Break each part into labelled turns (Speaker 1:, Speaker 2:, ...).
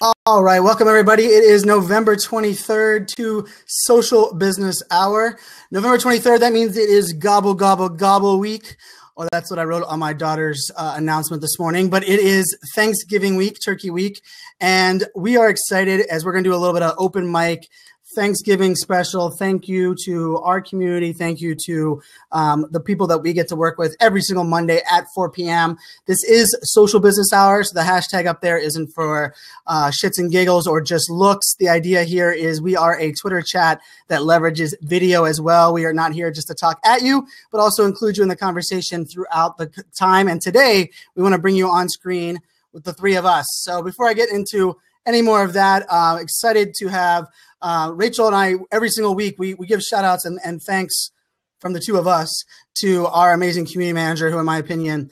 Speaker 1: All right, welcome everybody. It is November 23rd to Social Business Hour. November 23rd, that means it is Gobble Gobble Gobble Week. Or that's what I wrote on my daughter's announcement this morning. But it is Thanksgiving week, Turkey week. And we are excited as we're going to do a little bit of open mic Thanksgiving special. Thank you to our community. Thank you to the people that we get to work with every single Monday at 4 p.m. This is Social Business Hour, so the hashtag up there isn't for shits and giggles or just looks. The idea here is we are a Twitter chat that leverages video as well. We are not here just to talk at you, but also include you in the conversation throughout the time. And today, we want to bring you on screen with the three of us. So before I get into any more of that, excited to have Rachel and I, every single week, we give shout outs and thanks from the two of us to our amazing community manager, who in my opinion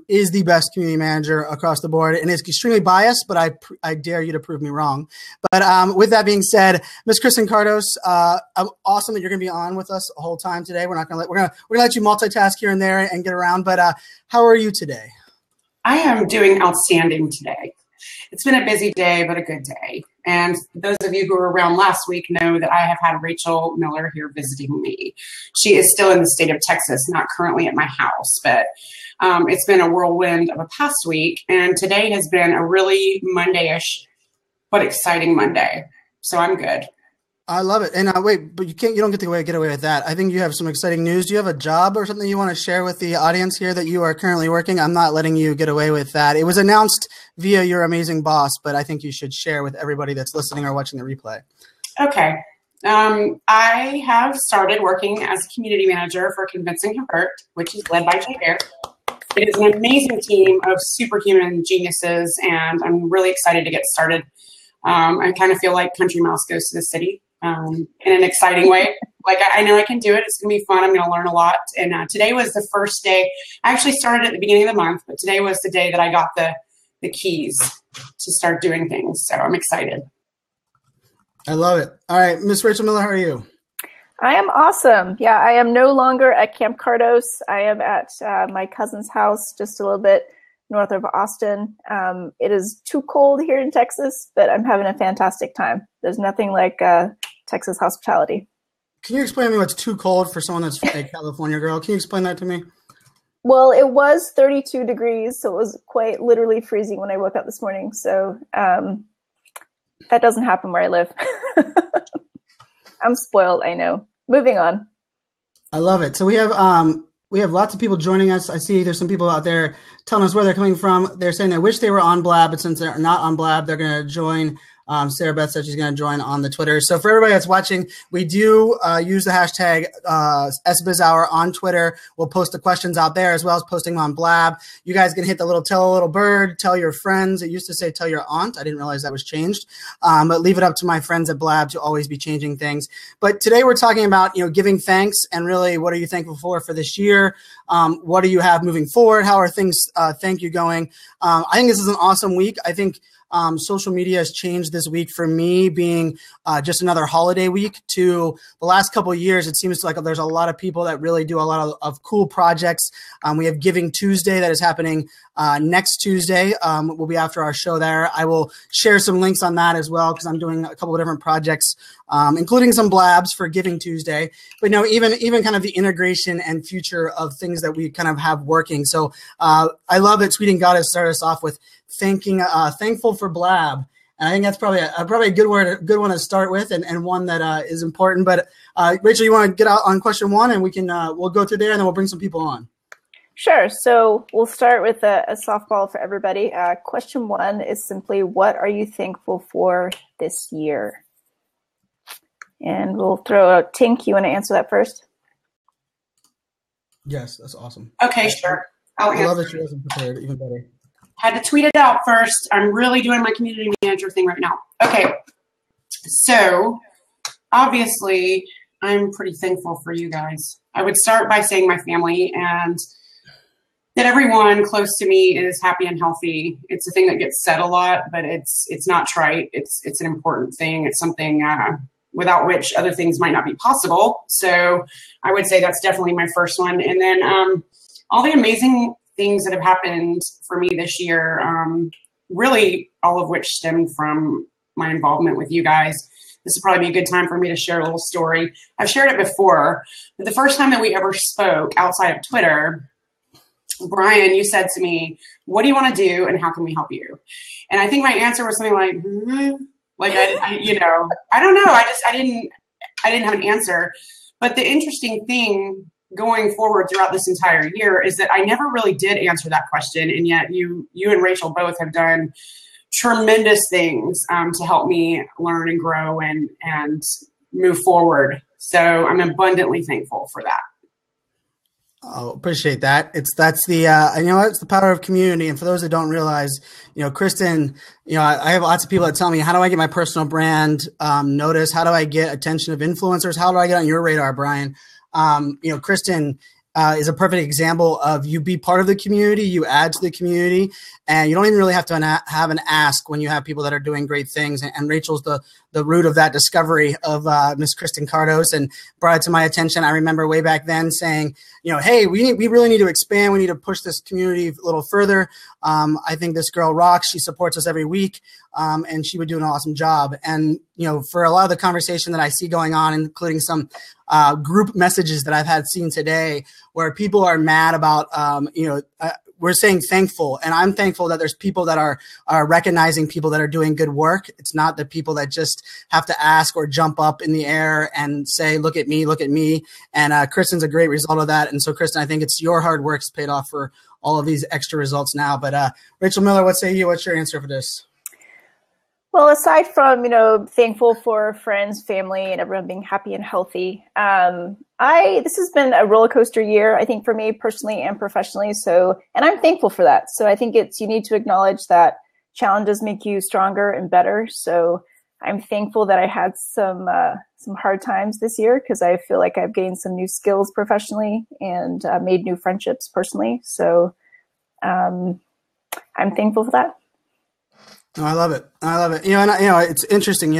Speaker 1: is the best community manager across the board and is extremely biased, but I dare you to prove me wrong. But with that being said, Ms. Kristen Cardos, I'm awesome that you're going to be on with us the whole time today. We're gonna let you multitask here and there and get around. But how are you today?
Speaker 2: I am doing outstanding today. It's been a busy day, but a good day. And those of you who were around last week know that I have had Rachel Miller here visiting me. She is still in the state of Texas, not currently at my house, but it's been a whirlwind of a past week. And today has been a really Monday-ish, but exciting Monday. So I'm good.
Speaker 1: I love it. And wait, but you don't get to get away with that. I think you have some exciting news. Do you have a job or something you want to share with the audience here that you are currently working? I'm not letting you get away with that. It was announced via your amazing boss, but I think you should share with everybody that's listening or watching the replay.
Speaker 2: Okay. I have started working as a community manager for Convincing Convert, which is led by Jay Bear. It is an amazing team of superhuman geniuses, and I'm really excited to get started. I kind of feel like Country Mouse goes to the city. In an exciting way. Like, I know I can do it. It's going to be fun. I'm going to learn a lot. And today was the first day. I actually started at the beginning of the month, but today was the day that I got the keys to start doing things. So I'm excited.
Speaker 1: I love it. All right, Miss Rachel Miller, how are you?
Speaker 3: I am awesome. Yeah, I am no longer at Camp Cardos. I am at my cousin's house, just a little bit north of Austin. It is too cold here in Texas, but I'm having a fantastic time. There's nothing like Texas hospitality.
Speaker 1: Can you explain to me what's too cold for someone that's a California girl? Can you explain that to me?
Speaker 3: Well, it was 32 degrees, so it was quite literally freezing when I woke up this morning. So that doesn't happen where I live. I'm spoiled, I know. Moving on.
Speaker 1: I love it. So we have lots of people joining us. I see there's some people out there telling us where they're coming from. They're saying they wish they were on Blab, but since they're not on Blab, they're going to join. Sarah Beth said she's going to join on the Twitter. So for everybody that's watching, we do use the hashtag SBizHour on Twitter. We'll post the questions out there as well as posting them on Blab. You guys can hit the little tell a little bird, tell your friends. It used to say tell your aunt. I didn't realize that was changed. But leave it up to my friends at Blab to always be changing things. But today we're talking about, giving thanks and really what are you thankful for this year? What do you have moving forward? How are things, thank you, going? I think this is an awesome week. I think social media has changed this week for me being just another holiday week to the last couple of years. It seems like there's a lot of people that really do a lot of cool projects. We have Giving Tuesday that is happening next Tuesday. Will be after our show there. I will share some links on that as well because I'm doing a couple of different projects, including some blabs for Giving Tuesday. But even kind of the integration and future of things that we kind of have working. So I love that Tweeting Goddess started us off with thankful for Blab. And I think that's probably a good one to start with and one that is important. But Rachel, you want to get out on question one and we'll go through there and then we'll bring some people on.
Speaker 3: Sure. So we'll start with a softball for everybody. Question one is simply, what are you thankful for this year? And we'll throw out Tink. You want to answer that first?
Speaker 1: Yes, that's awesome.
Speaker 2: Okay, sure.
Speaker 1: I love that she wasn't prepared. Even better.
Speaker 2: Had to tweet it out first. I'm really doing my community manager thing right now. Okay. So obviously I'm pretty thankful for you guys. I would start by saying my family and that everyone close to me is happy and healthy. It's a thing that gets said a lot, but it's not trite. It's an important thing. It's something without which other things might not be possible. So I would say that's definitely my first one. And then all the amazing things that have happened for me this year. really all of which stemmed from my involvement with you guys. This would probably be a good time for me to share a little story. I've shared it before, but the first time that we ever spoke outside of Twitter, Brian, you said to me, what do you want to do and how can we help you? And I think my answer was something like, I don't know. I didn't have an answer. But the interesting thing going forward throughout this entire year is that I never really did answer that question. And yet you and Rachel both have done tremendous things to help me learn and grow and move forward. So I'm abundantly thankful for that.
Speaker 1: Oh, appreciate that. It's the power of community. And for those that don't realize, Kristen, I have lots of people that tell me, how do I get my personal brand noticed? How do I get attention of influencers? How do I get on your radar, Brian? Kristen is a perfect example of you be part of the community, you add to the community, and you don't even really have to have an ask when you have people that are doing great things. And Rachel's the root of that discovery of Miss Kristen Cardos and brought it to my attention. I remember way back then saying, hey, we really need to expand. We need to push this community a little further. I think this girl rocks. She supports us every week, and she would do an awesome job. And, for a lot of the conversation that I see going on, including some group messages that I've seen today where people are mad about, we're saying thankful, and I'm thankful that there's people that are recognizing people that are doing good work. It's not the people that just have to ask or jump up in the air and say, look at me, look at me. And Kristen's a great result of that. And so, Kristen, I think it's your hard work's paid off for all of these extra results now. But Rachel Miller, what say you? What's your answer for this?
Speaker 3: Well, aside from, thankful for friends, family, and everyone being happy and healthy, this has been a roller coaster year, I think, for me personally and professionally. So, and I'm thankful for that. So I think you need to acknowledge that challenges make you stronger and better. So I'm thankful that I had some hard times this year because I feel like I've gained some new skills professionally and made new friendships personally. So I'm thankful for that.
Speaker 1: Oh, I love it. It's interesting,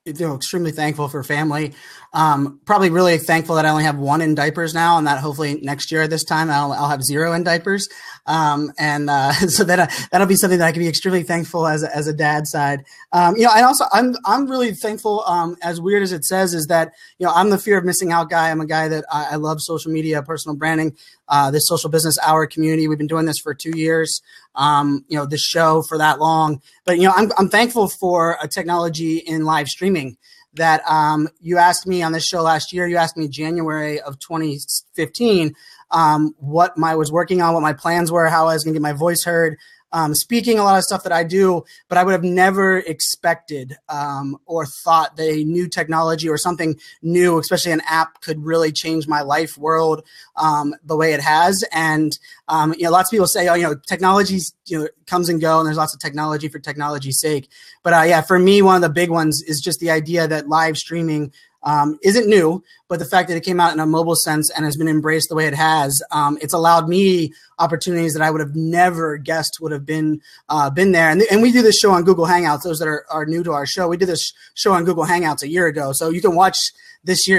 Speaker 1: extremely thankful for family. Probably really thankful that I only have one in diapers now, and that hopefully next year at this time I'll have 0 in diapers. So that'll be something that I can be extremely thankful as a dad side. And also I'm really thankful, as weird as it says, is that, I'm the fear of missing out guy. I'm a guy that I love social media, personal branding, this social business hour community. We've been doing this for 2 years, this show for that long, but, I'm thankful for a technology in live streaming that you asked me on this show last year. You asked me January of 2015 what I was working on, what my plans were, how I was going to get my voice heard, speaking, a lot of stuff that I do, but I would have never expected or thought that a new technology or something new, especially an app, could really change my life world the way it has. And lots of people say, technologies comes and go, and there's lots of technology for technology's sake. But for me, one of the big ones is just the idea that live streaming isn't new, but the fact that it came out in a mobile sense and has been embraced the way it has, it's allowed me opportunities that I would have never guessed would have been there. And we do this show on Google Hangouts. Those that are new to our show, we did this show on Google Hangouts a year ago. So you can watch this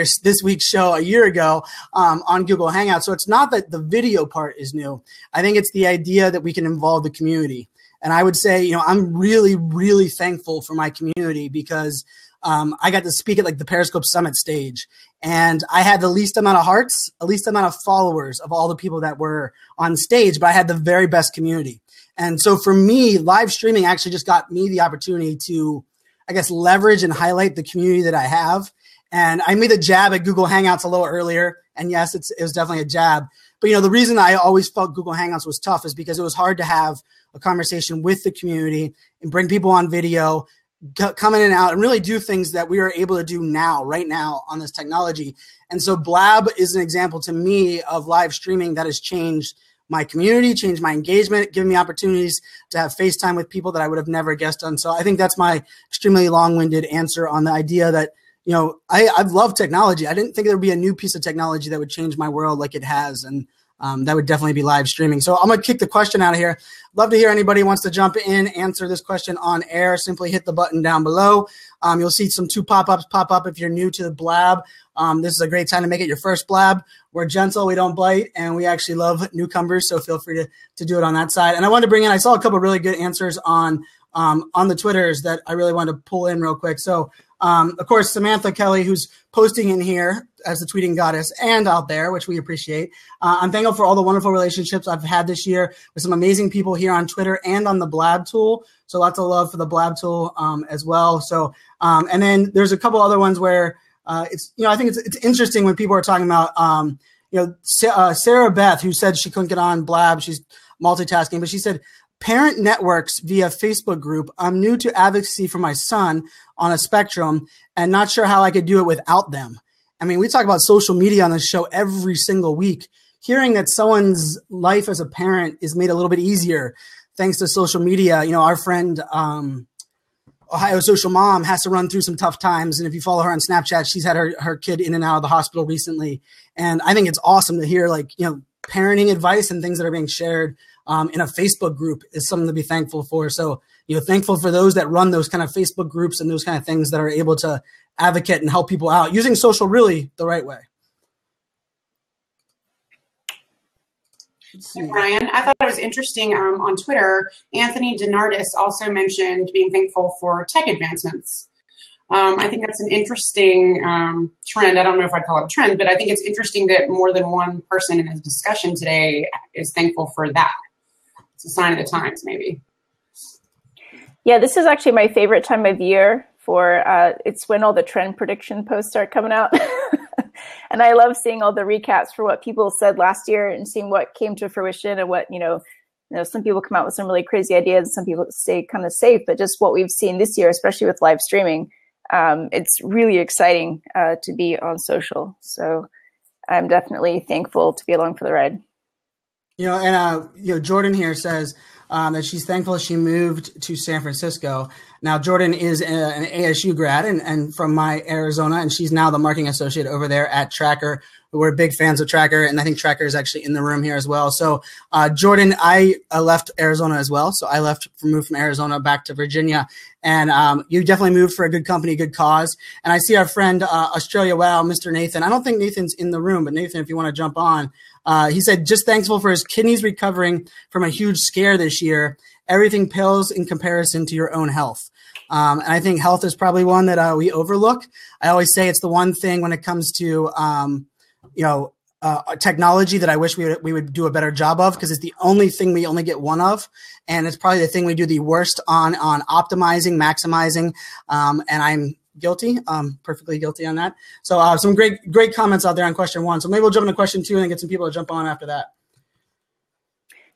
Speaker 1: week's show a year ago on Google Hangouts. So it's not that the video part is new. I think it's the idea that we can involve the community. And I would say, I'm really, really thankful for my community because I got to speak at the Periscope Summit stage, and I had the least amount of hearts, the least amount of followers of all the people that were on stage, but I had the very best community. And so for me, live streaming actually just got me the opportunity to, I guess, leverage and highlight the community that I have. And I made a jab at Google Hangouts a little earlier, and yes, it was definitely a jab. But the reason I always felt Google Hangouts was tough is because it was hard to have a conversation with the community and bring people on video, come in and out, and really do things that we are able to do right now on this technology. And so Blab is an example to me of live streaming that has changed my community, changed my engagement, given me opportunities to have FaceTime with people that I would have never guessed on. So I think that's my extremely long-winded answer on the idea that, I've loved technology. I didn't think there would be a new piece of technology that would change my world like it has. And that would definitely be live streaming. So I'm going to kick the question out of here. Love to hear anybody who wants to jump in, answer this question on air. Simply hit the button down below. You'll see some 2 pop-ups pop up if you're new to the Blab. This is a great time to make it your first Blab. We're gentle, we don't bite, and we actually love newcomers, so feel free to do it on that side. And I wanted to bring in, I saw a couple of really good answers on the Twitters that I really wanted to pull in real quick. So, of course, Samantha Kelly, who's posting in here as the tweeting goddess and out there, which we appreciate. I'm thankful for all the wonderful relationships I've had this year with some amazing people here on Twitter and on the Blab tool. So lots of love for the Blab tool as well. So, and then there's a couple other ones where it's, I think it's interesting when people are talking about, Sarah Beth, who said she couldn't get on Blab. She's multitasking, but she said, parent networks via Facebook group. I'm new to advocacy for my son on a spectrum and not sure how I could do it without them. I mean, we talk about social media on this show every single week. Hearing that someone's life as a parent is made a little bit easier thanks to social media. Our friend Ohio Social Mom has to run through some tough times. And if you follow her on Snapchat, she's had her kid in and out of the hospital recently. And I think it's awesome to hear parenting advice and things that are being shared in a Facebook group is something to be thankful for. So, thankful for those that run those kind of Facebook groups and those kind of things that are able to advocate and help people out using social really the right way.
Speaker 2: Brian, I thought it was interesting on Twitter, Anthony DeNardis also mentioned being thankful for tech advancements. I think that's an interesting trend. I don't know if I'd call it a trend, but I think it's interesting that more than one person in this discussion today is thankful for that. It's a sign of the times, maybe.
Speaker 3: Yeah, this is actually my favorite time of year for it's when all the trend prediction posts start coming out. And I love seeing all the recaps for what people said last year and seeing what came to fruition and what, some people come out with some really crazy ideas. Some people stay kind of safe, but just what we've seen this year, especially with live streaming, it's really exciting to be on social. So I'm definitely thankful to be along for the ride.
Speaker 1: Jordan here says that she's thankful she moved to San Francisco. Now, Jordan is an ASU grad and from my Arizona, and she's now the marketing associate over there at Tracker. We're big fans of Tracker, and I think Tracker is actually in the room here as well. So, Jordan, I left Arizona as well. So I moved from Arizona back to Virginia, and you definitely moved for a good company, good cause. And I see our friend Australia Wow, Mr. Nathan. I don't think Nathan's in the room, but Nathan, if you want to jump on, he said just thankful for his kidneys recovering from a huge scare this year. Everything pales in comparison to your own health. And I think health is probably one that we overlook. I always say it's the one thing when it comes to technology that I wish we would do a better job of, because it's the only thing we only get one of, and it's probably the thing we do the worst on optimizing, maximizing, and I'm guilty, perfectly guilty on that. So some great comments out there on question 1. So maybe we'll jump into question 2 and then get some people to jump on after that.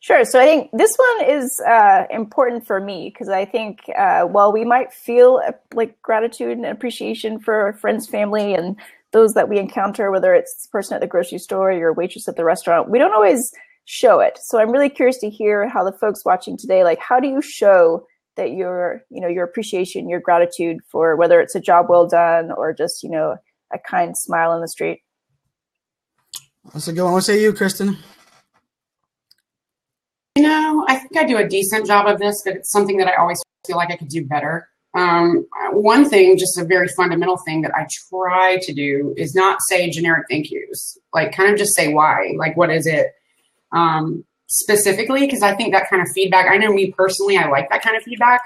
Speaker 3: Sure. So I think this one is important for me because I think while we might feel like gratitude and appreciation for our friends, family, and those that we encounter, whether it's the person at the grocery store or your waitress at the restaurant, we don't always show it. So I'm really curious to hear how the folks watching today, how do you show that your appreciation, your gratitude for whether it's a job well done or just, a kind smile on the street?
Speaker 1: That's a good one. What say you, Kristen?
Speaker 2: I think I do a decent job of this, but it's something that I always feel like I could do better. One thing, just a very fundamental thing that I try to do is not say generic thank yous, kind of just say why, what is it specifically? Because I think that kind of feedback, I know me personally, I like that kind of feedback.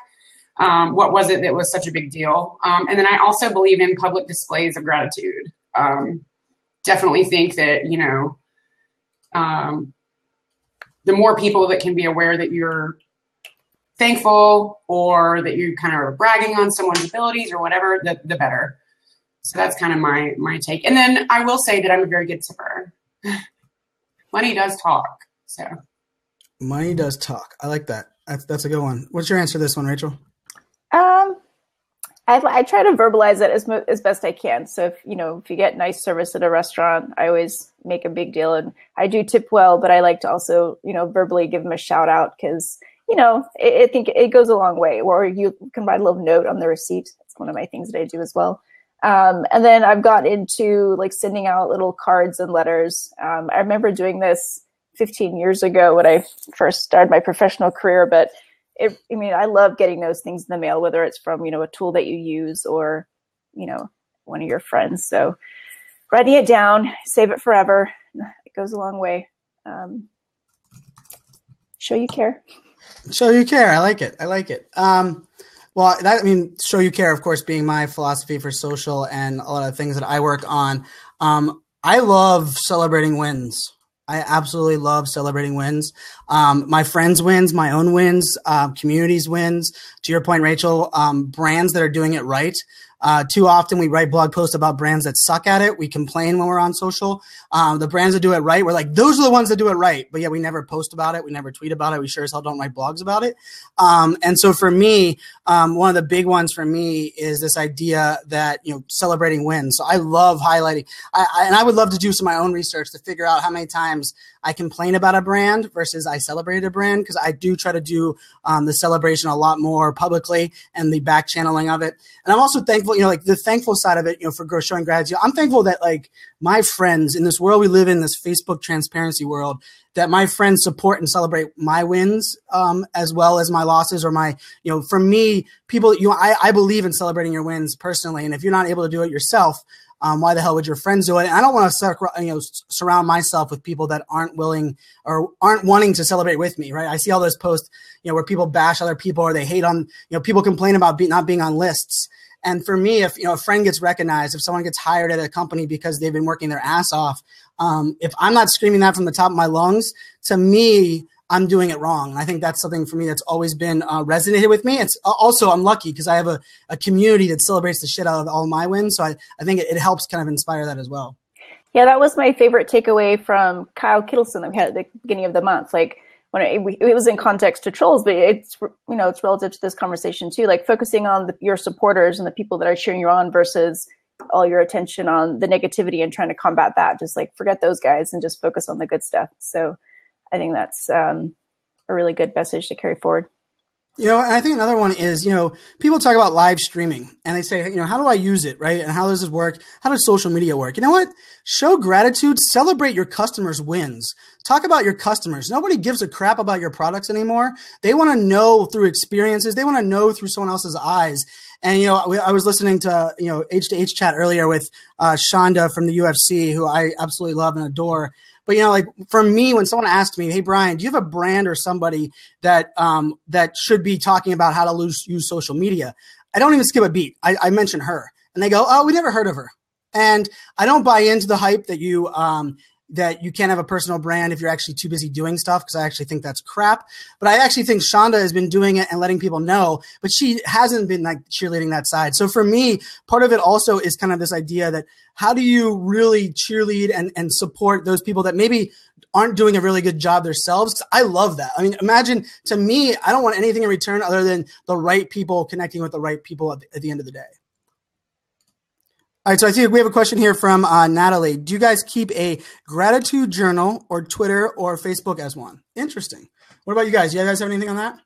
Speaker 2: What was it that was such a big deal? And then I also believe in public displays of gratitude. Definitely think that, the more people that can be aware that you're thankful or that you kind of are bragging on someone's abilities or whatever, the better. So that's kind of my take. And then I will say that I'm a very good tipper. Money does talk. So
Speaker 1: money does talk. I like that. That's a good one. What's your answer to this one, Rachel?
Speaker 3: I try to verbalize it as best I can. So if you get nice service at a restaurant, I always make a big deal, and I do tip well, but I like to also, verbally give them a shout out because, I think it goes a long way. Or you can write a little note on the receipt. That's one of my things that I do as well. And then I've got into sending out little cards and letters. I remember doing this 15 years ago when I first started my professional career, but I love getting those things in the mail, whether it's from, a tool that you use or, one of your friends. So writing it down, save it forever. It goes a long way. Show you care.
Speaker 1: Show you care. I like it. Show you care, of course, being my philosophy for social and a lot of things that I work on. I love celebrating wins. I absolutely love celebrating wins. My friends' wins, my own wins, communities' wins. To your point, Rachel, brands that are doing it right. Too often we write blog posts about brands that suck at it. We complain when we're on social. The brands that do it right, we're like, those are the ones that do it right. But yeah, we never post about it. We never tweet about it. We sure as hell don't write blogs about it. And so for me, one of the big ones for me is this idea that, celebrating wins. So I love highlighting. And I would love to do some of my own research to figure out how many times I complain about a brand versus I celebrated a brand, because I do try to do the celebration a lot more publicly and the back channeling of it. And I'm also thankful, the thankful side of it, for showing gratitude. I'm thankful that my friends in this world we live in, this Facebook transparency world, that my friends support and celebrate my wins as well as my losses or my, for me, people, I believe in celebrating your wins personally. And if you're not able to do it yourself, why the hell would your friends do it? And I don't want to surround myself with people that aren't willing or aren't wanting to celebrate with me, right? I see all those posts, where people bash other people or they hate on, people complain about not being on lists. And for me, if, a friend gets recognized, if someone gets hired at a company because they've been working their ass off, if I'm not screaming that from the top of my lungs, to me, I'm doing it wrong. And I think that's something for me that's always been resonated with me. It's also, I'm lucky because I have a community that celebrates the shit out of all my wins. So I think it helps kind of inspire that as well.
Speaker 3: Yeah, that was my favorite takeaway from Kyle Kittleson that we had at the beginning of the month. When it was in context to trolls, but it's relative to this conversation too. Focusing on your supporters and the people that are cheering you on versus all your attention on the negativity and trying to combat that. Just forget those guys and just focus on the good stuff. So I think that's a really good message to carry forward.
Speaker 1: And I think another one is, people talk about live streaming and they say, how do I use it, right? And how does this work? How does social media work? You know what? Show gratitude, celebrate your customers' wins. Talk about your customers. Nobody gives a crap about your products anymore. They want to know through experiences. They want to know through someone else's eyes. And, I was listening to, H to H chat earlier with Shonda from the UFC, who I absolutely love and adore. But, for me, when someone asked me, hey, Brian, do you have a brand or somebody that should be talking about how to use social media? I don't even skip a beat. I mention her. And they go, oh, we never heard of her. And I don't buy into the hype that you can't have a personal brand if you're actually too busy doing stuff, because I actually think that's crap. But I actually think Shonda has been doing it and letting people know, but she hasn't been cheerleading that side. So for me, part of it also is kind of this idea that how do you really cheerlead and support those people that maybe aren't doing a really good job themselves? I love that. I mean, imagine, to me, I don't want anything in return other than the right people connecting with the right people at the end of the day. All right, so I think we have a question here from Natalie. Do you guys keep a gratitude journal or Twitter or Facebook as one? Interesting. What about you guys? Do you guys have anything on that?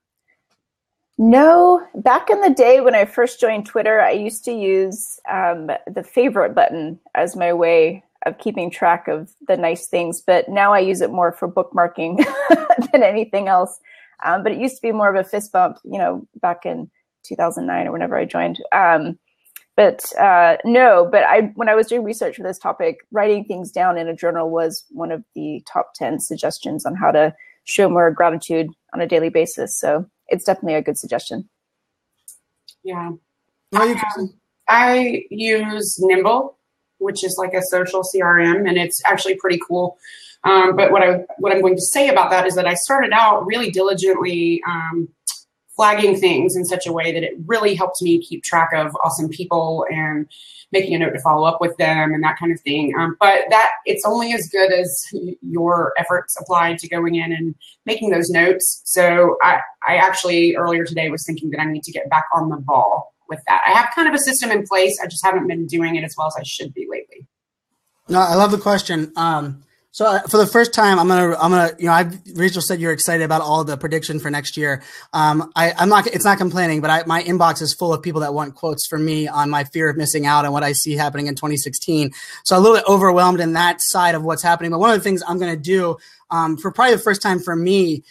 Speaker 3: No. Back in the day when I first joined Twitter, I used to use the favorite button as my way of keeping track of the nice things. But now I use it more for bookmarking than anything else. But it used to be more of a fist bump, back in 2009 or whenever I joined. But when I was doing research for this topic, writing things down in a journal was one of the top 10 suggestions on how to show more gratitude on a daily basis. So it's definitely a good suggestion.
Speaker 2: Yeah. I use Nimble, which is like a social CRM, and it's actually pretty cool. But what I'm going to say about that is that I started out really diligently flagging things in such a way that it really helped me keep track of awesome people and making a note to follow up with them and that kind of thing. But that it's only as good as your efforts applied to going in and making those notes. So I actually earlier today was thinking that I need to get back on the ball with that. I have kind of a system in place. I just haven't been doing it as well as I should be lately.
Speaker 1: No, I love the question. So for the first time, I'm gonna, Rachel said you're excited about all the prediction for next year. I'm not, it's not complaining, but my inbox is full of people that want quotes from me on my fear of missing out and what I see happening in 2016. So a little bit overwhelmed in that side of what's happening. But one of the things I'm going to do, for probably the first time for me,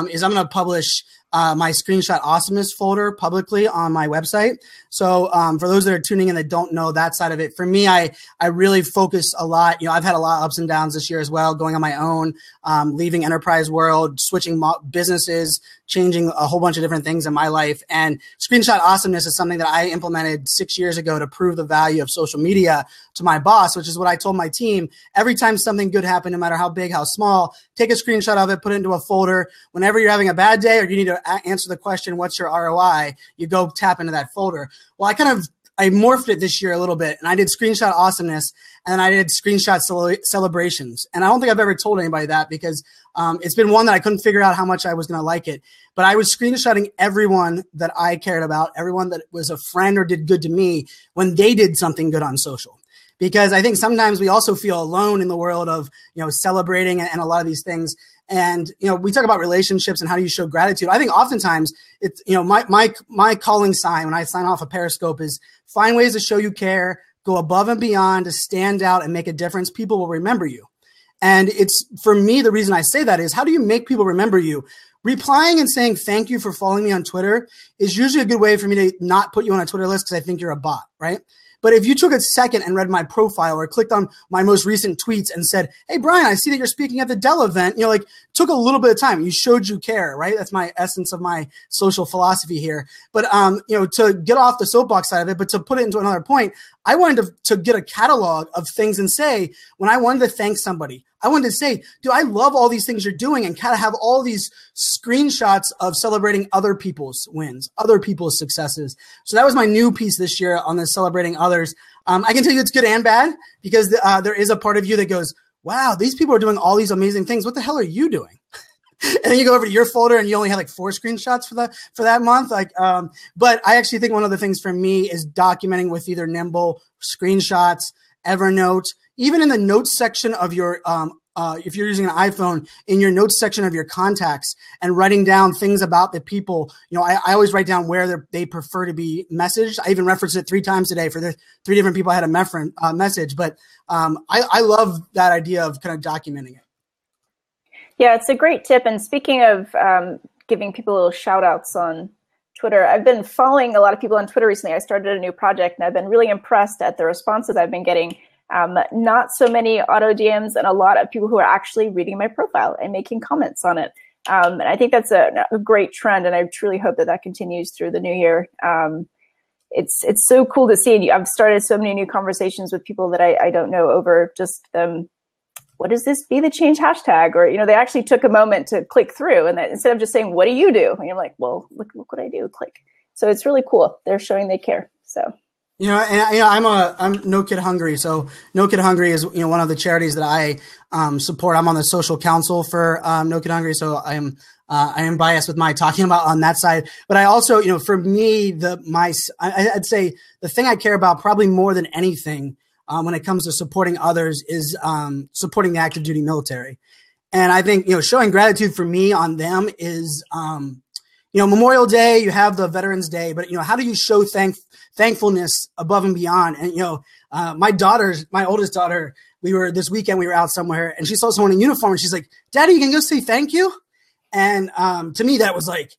Speaker 1: is I'm going to publish my screenshot awesomeness folder publicly on my website. So for those that are tuning in that don't know that side of it, for me, I really focus a lot. I've had a lot of ups and downs this year as well, going on my own, leaving enterprise world, switching businesses, changing a whole bunch of different things in my life. And screenshot awesomeness is something that I implemented 6 years ago to prove the value of social media to my boss, which is what I told my team. Every time something good happened, no matter how big, how small, take a screenshot of it, put it into a folder. Whenever you're having a bad day or you need to answer the question, what's your ROI? You go tap into that folder. Well, I morphed it this year a little bit, and I did screenshot awesomeness, and then I did screenshot celebrations. And I don't think I've ever told anybody that because it's been one that I couldn't figure out how much I was going to like it. But I was screenshotting everyone that I cared about, everyone that was a friend or did good to me when they did something good on social. Because I think sometimes we also feel alone in the world of, celebrating and a lot of these things. And, we talk about relationships and how do you show gratitude. I think oftentimes it's, my calling sign when I sign off a Periscope is find ways to show you care, go above and beyond to stand out and make a difference. People will remember you. And it's, for me, the reason I say that is how do you make people remember you? Replying and saying thank you for following me on Twitter is usually a good way for me to not put you on a Twitter list because I think you're a bot, right? But if you took a second and read my profile or clicked on my most recent tweets and said, hey, Brian, I see that you're speaking at the Dell event, took a little bit of time. You showed you care, right? That's my essence of my social philosophy here. But, to get off the soapbox side of it, but to put it into another point, I wanted to get a catalog of things and say, when I wanted to thank somebody, I wanted to say, dude, I love all these things you're doing and kind of have all these screenshots of celebrating other people's wins, other people's successes. So that was my new piece this year on this celebrating others. I can tell you it's good and bad because there is a part of you that goes, wow, these people are doing all these amazing things. What the hell are you doing? And then you go over to your folder and you only have like 4 screenshots for that month. But I actually think one of the things for me is documenting with either Nimble, screenshots, Evernote, even in the notes section of your, if you're using an iPhone, in your notes section of your contacts and writing down things about the people. I always write down where they prefer to be messaged. I even referenced it 3 times today for the 3 different people I had a message. But I love that idea of kind of documenting it.
Speaker 3: Yeah, it's a great tip. And speaking of giving people little shout outs on Twitter, I've been following a lot of people on Twitter recently. I started a new project and I've been really impressed at the responses I've been getting. Not so many auto DMs and a lot of people who are actually reading my profile and making comments on it. And I think that's a great trend. And I truly hope that continues through the new year. It's so cool to see. I've started so many new conversations with people that I don't know over just what does this be the change hashtag? Or, they actually took a moment to click through and that instead of just saying, what do you do? And you're like, well, look what I do, click. So it's really cool. They're showing they care. So.
Speaker 1: I'm No Kid Hungry. So No Kid Hungry is, one of the charities that I support. I'm on the social council for No Kid Hungry. So I am biased with my talking about on that side. But I also, for me, I'd say the thing I care about probably more than anything when it comes to supporting others is supporting the active duty military. And I think, showing gratitude for me on them is, Memorial Day, you have the Veterans Day, but, how do you show thankfulness above and beyond? And, my oldest daughter, this weekend, we were out somewhere and she saw someone in uniform and she's like, Daddy, you can go say thank you. And to me, that was like,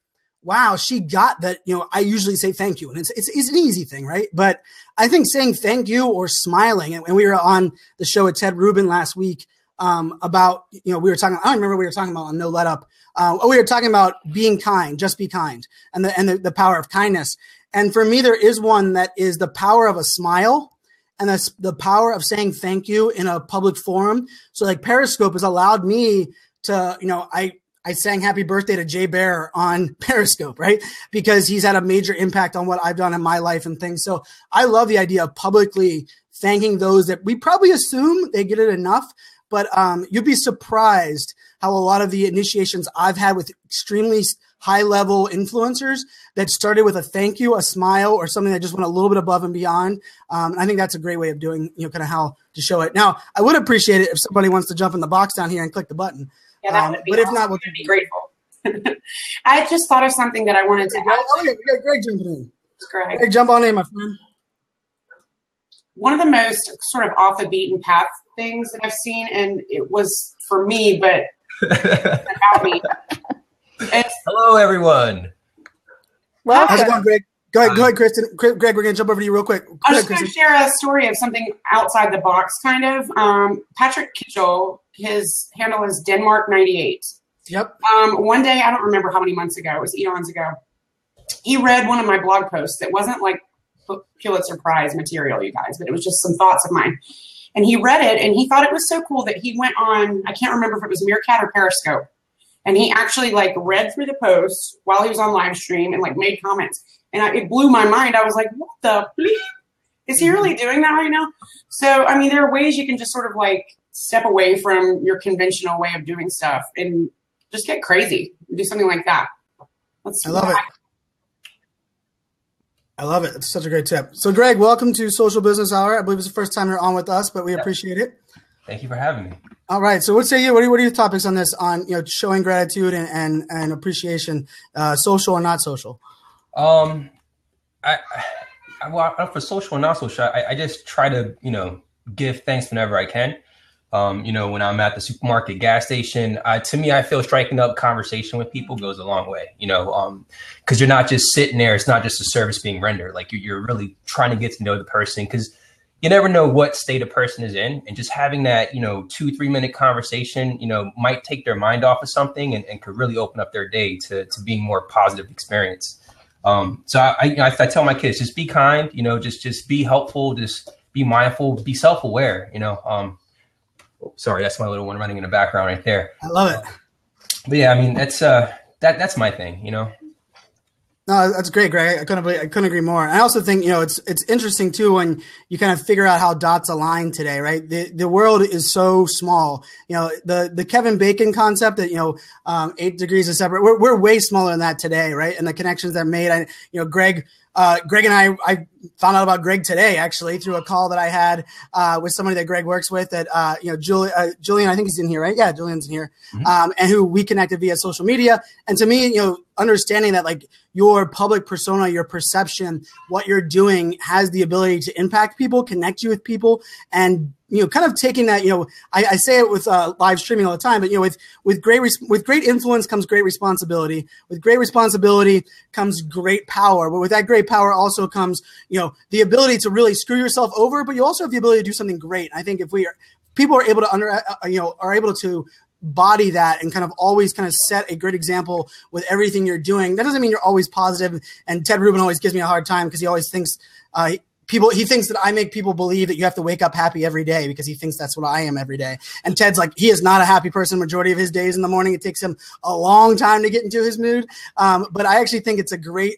Speaker 1: wow, she got that, I usually say thank you. And it's an easy thing, right? But I think saying thank you or smiling, and we were on the show with Ted Rubin last week about, we were talking, I don't remember what we were talking about on No Let Up. We were talking about being kind, just be kind, and the power of kindness. And for me, there is one that is the power of a smile, and that's the power of saying thank you in a public forum. So like Periscope has allowed me to, I sang happy birthday to Jay Bear on Periscope, right? Because he's had a major impact on what I've done in my life and things. So I love the idea of publicly thanking those that we probably assume they get it enough, but you'd be surprised how a lot of the initiations I've had with extremely high-level influencers that started with a thank you, a smile, or something that just went a little bit above and beyond. I think that's a great way of doing, kind of how to show it. Now, I would appreciate it if somebody wants to jump in the box down here and click the button.
Speaker 2: Yeah, that would be
Speaker 1: but
Speaker 2: awesome.
Speaker 1: If not, we'll
Speaker 2: be grateful. I just thought of something that I wanted to add.
Speaker 1: Oh, yeah, we got Greg jumping in.
Speaker 2: Greg,
Speaker 1: jump on in, my friend.
Speaker 2: One of the most sort of off the beaten path things that I've seen, and it was for me, but about me.
Speaker 4: Hello, everyone.
Speaker 1: How's it going, Greg? Go ahead, Kristen. Greg, we're going to jump over to you real quick.
Speaker 2: I was just going to share a story of something outside the box, kind of. Patrick Kitchell, his handle is Denmark98.
Speaker 1: Yep.
Speaker 2: One day, I don't remember how many months ago, it was eons ago, he read one of my blog posts that wasn't like Pulitzer Prize material, you guys, but it was just some thoughts of mine. And he read it, and he thought it was so cool that he went on, I can't remember if it was Meerkat or Periscope, and he actually like read through the post while he was on live stream and like made comments. And it blew my mind. I was like, what the bleep? Is he really doing that right now? So, I mean, there are ways you can just sort of like step away from your conventional way of doing stuff and just get crazy. Do something like that.
Speaker 1: I love it. I love it. It's such a great tip. So, Greg, welcome to Social Business Hour. I believe it's the first time you're on with us, but we appreciate it.
Speaker 4: Thank you for having me. All
Speaker 1: right. So, what say you? What are your topics on this? On showing gratitude and appreciation, social or not social?
Speaker 4: Well, for social and not social, I just try to give thanks whenever I can. When I'm at the supermarket, gas station, to me, I feel striking up conversation with people goes a long way, because you're not just sitting there. It's not just a service being rendered. Like you're really trying to get to know the person, because you never know what state a person is in. And just having that, 2-3 minute conversation, might take their mind off of something and could really open up their day to being more positive experience. So I tell my kids, just be kind, just be helpful, just be mindful, be self-aware, Sorry, that's my little one running in the background right there.
Speaker 1: I love it.
Speaker 4: But yeah, I mean, that's my thing,
Speaker 1: No, that's great, Greg. I couldn't agree more. I also think, it's interesting too when you kind of figure out how dots align today, right? The world is so small. The Kevin Bacon concept that 8 degrees is separate. We're way smaller than that today, right? And the connections that are made. Greg and I found out about Greg today, actually, through a call that I had with somebody that Greg works with that, Julian, I think he's in here, right? Yeah, Julian's in here. Mm-hmm. And who we connected via social media. And to me, understanding that like your public persona, your perception, what you're doing has the ability to impact people, connect you with people, and kind of taking that, I say it with live streaming all the time, but with great influence comes great responsibility. With great responsibility comes great power. But with that great power also comes, the ability to really screw yourself over, but you also have the ability to do something great. I think if people are able to are able to body that and kind of always kind of set a great example with everything you're doing. That doesn't mean you're always positive. And Ted Rubin always gives me a hard time because he always thinks he thinks that I make people believe that you have to wake up happy every day because he thinks that's what I am every day. And Ted's like, he is not a happy person majority of his days in the morning. It takes him a long time to get into his mood. But I actually think it's a great,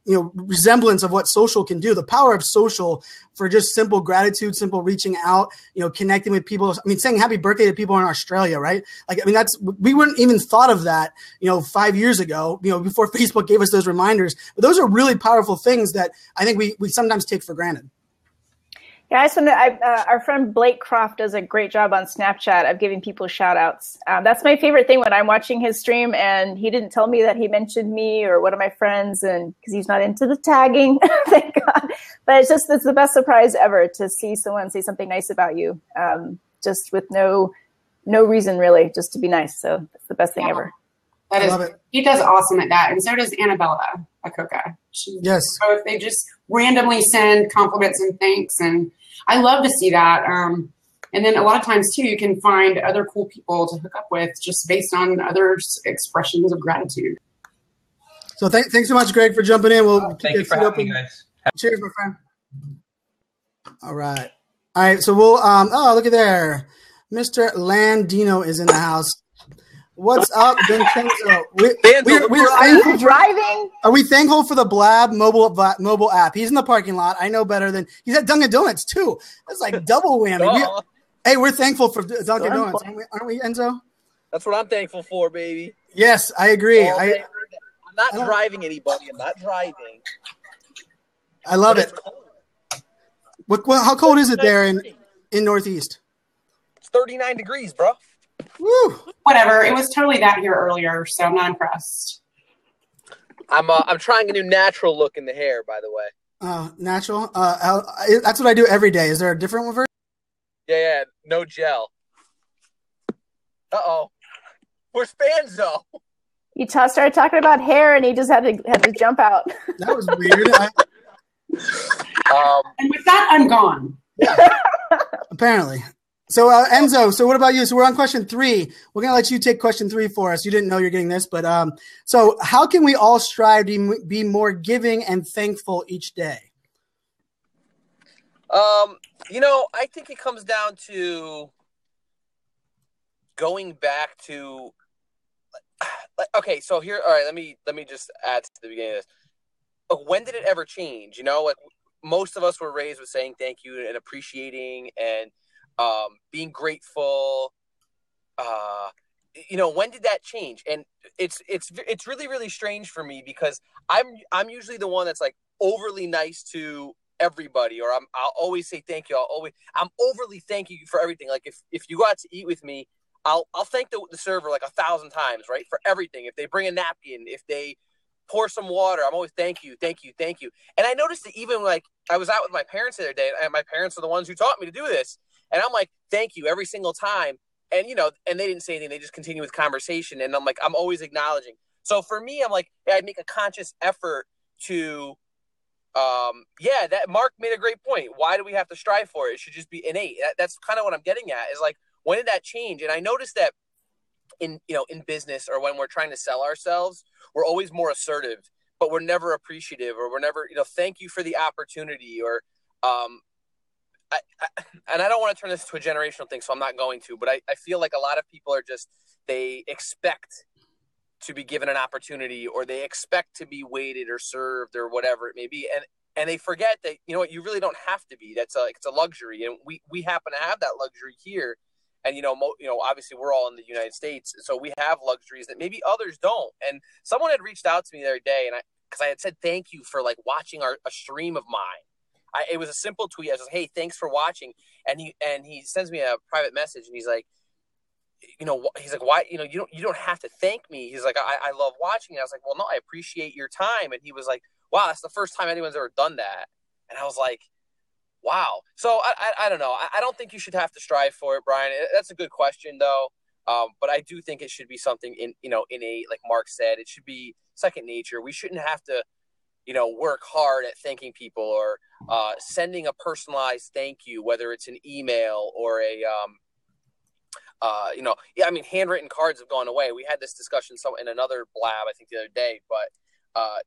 Speaker 1: resemblance of what social can do. The power of social for just simple gratitude, simple reaching out, connecting with people. I mean, saying happy birthday to people in Australia, right? We wouldn't even thought of that, 5 years ago, before Facebook gave us those reminders. But those are really powerful things that I think we sometimes take for granted.
Speaker 3: Yeah, our friend Blake Croft does a great job on Snapchat of giving people shout outs. That's my favorite thing when I'm watching his stream and he didn't tell me that he mentioned me or one of my friends, and because he's not into the tagging, thank God. But it's the best surprise ever to see someone say something nice about you, just with no reason really, just to be nice. So it's the best thing ever.
Speaker 2: That is, he does awesome at that, and so does Annabella Akoka.
Speaker 1: Yes,
Speaker 2: both they just randomly send compliments and thanks, and I love to see that. And then a lot of times too, you can find other cool people to hook up with just based on others' expressions of gratitude.
Speaker 1: So thanks so much, Greg, for jumping in.
Speaker 4: Thank you for having me, guys.
Speaker 1: Cheers, my friend. All right. So we'll. Look at there, Mr. Landino is in the house. What's up, Vincenzo? We're
Speaker 3: driving.
Speaker 1: Are we thankful for the Blab mobile app? He's in the parking lot. I know better than he's at Dunkin' Donuts too. That's like double whammy. Hey, we're thankful for Dunkin' Donuts, aren't we, Enzo?
Speaker 5: That's what I'm thankful for, baby.
Speaker 1: Yes, I agree.
Speaker 5: I'm not driving anybody. I'm not driving.
Speaker 1: I love it. How cold is it there in Northeast?
Speaker 5: It's 39 degrees, bro.
Speaker 1: Woo.
Speaker 2: Whatever. It was totally that here earlier, so I'm not impressed.
Speaker 5: I'm trying a new natural look in the hair, by the way.
Speaker 1: Natural? That's what I do every day. Is there a different one version?
Speaker 5: Yeah. No gel. Uh-oh. Where's Fanzo?
Speaker 3: You started talking about hair, and he just had to jump out.
Speaker 1: That was weird.
Speaker 2: And with that, I'm gone.
Speaker 1: Yeah. Apparently. So Enzo, so what about you? So we're on question 3. We're going to let you take question 3 for us. You didn't know you're getting this, but so how can we all strive to be more giving and thankful each day?
Speaker 5: I think it comes down to going back to okay, so here, all right, let me just add to the beginning of this. When did it ever change? Like most of us were raised with saying thank you and appreciating and being grateful. When did that change? And it's really, really strange for me because I'm usually the one that's like overly nice to everybody, or I'll always say thank you. I'm overly thank you for everything. Like if you go out to eat with me, I'll thank the server like 1,000 times, right? For everything. If they bring a napkin, if they pour some water, I'm always thank you. And I noticed that even like I was out with my parents the other day, and my parents are the ones who taught me to do this. And I'm like, thank you every single time. And, and they didn't say anything. They just continue with conversation. And I'm like, I'm always acknowledging. So for me, I'm like, I make a conscious effort to, that Mark made a great point. Why do we have to strive for it? It should just be innate. That's kind of what I'm getting at is like, when did that change? And I noticed that in business or when we're trying to sell ourselves, we're always more assertive, but we're never appreciative, or we're never, thank you for the opportunity, or, and I don't want to turn this to a generational thing, so I'm not going to, but I feel like a lot of people are just, they expect to be given an opportunity, or they expect to be waited or served or whatever it may be. And they forget that, you really don't have to be. It's a luxury. And we happen to have that luxury here. And, obviously we're all in the United States, so we have luxuries that maybe others don't. And someone had reached out to me the other day, and because I had said thank you for like watching a stream of mine. It was a simple tweet. I was like, hey, thanks for watching. And he sends me a private message, and he's like, why, you don't have to thank me. He's like, I love watching. And I was like, well, no, I appreciate your time. And he was like, wow, that's the first time anyone's ever done that. And I was like, wow. So I don't know. I don't think you should have to strive for it, Brian. That's a good question, though. But I do think it should be something innate, like Mark said. It should be second nature. We shouldn't have to, work hard at thanking people or sending a personalized thank you, whether it's an email or handwritten cards have gone away. We had this discussion in another blab, I think the other day, but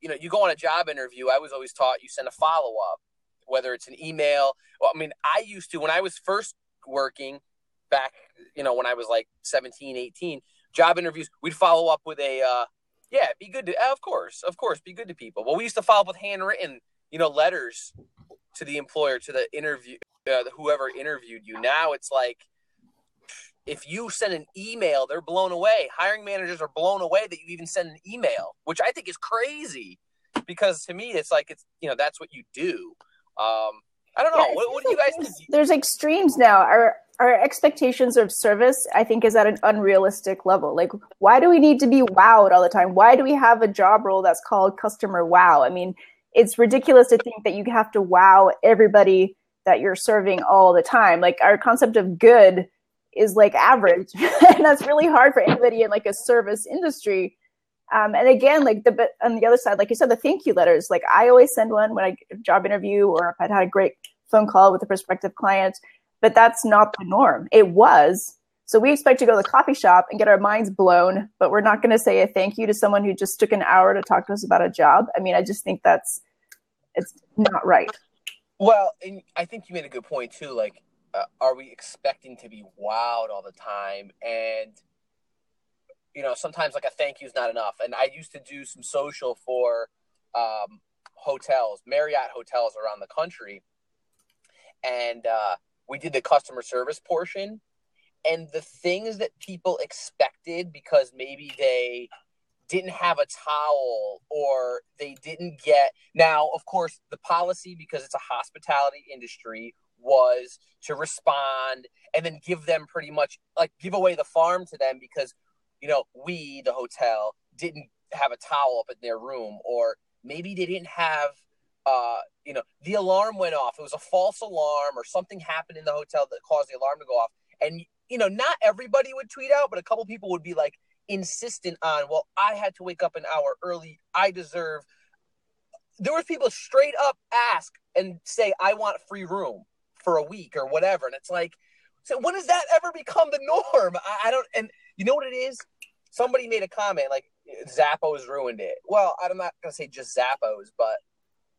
Speaker 5: you go on a job interview. I was always taught you send a follow-up, whether it's an email. Well, I mean, I used to, when I was first working back, when I was like 17, 18, job interviews, we'd follow up with be good to, of course, be good to people. Well, we used to follow up with handwritten, letters to the employer, to the interview, whoever interviewed you. Now it's like, if you send an email, they're blown away. Hiring managers are blown away that you even send an email, which I think is crazy, because to me, it's like, that's what you do. I don't know. What do you guys think?
Speaker 3: There's extremes now. Our expectations of service, I think, is at an unrealistic level. Like, why do we need to be wowed all the time? Why do we have a job role that's called customer wow? I mean, it's ridiculous to think that you have to wow everybody that you're serving all the time. Like, our concept of good is like average. And that's really hard for anybody in like a service industry. And again, like on the other side, like you said, the thank you letters, like I always send one when I job interview, or if I'd had a great phone call with a prospective client, but that's not the norm. It was. So we expect to go to the coffee shop and get our minds blown, but we're not going to say a thank you to someone who just took an hour to talk to us about a job. I mean, I just think it's not right.
Speaker 5: Well, and I think you made a good point too. Like, are we expecting to be wowed all the time? And, sometimes like a thank you is not enough. And I used to do some social for hotels, Marriott hotels around the country. And we did the customer service portion, and the things that people expected because maybe they didn't have a towel or they didn't get. Now, of course, the policy, because it's a hospitality industry, was to respond and then give them pretty much like give away the farm to them because, we, the hotel, didn't have a towel up in their room, or maybe they didn't have, the alarm went off. It was a false alarm or something happened in the hotel that caused the alarm to go off. And, not everybody would tweet out, but a couple people would be like insistent on, well, I had to wake up an hour early. I deserve. There was people straight up ask and say, I want free room for a week or whatever. And it's like, so when does that ever become the norm? I don't, and you know what it is? Somebody made a comment like Zappos ruined it. Well, I'm not going to say just Zappos, but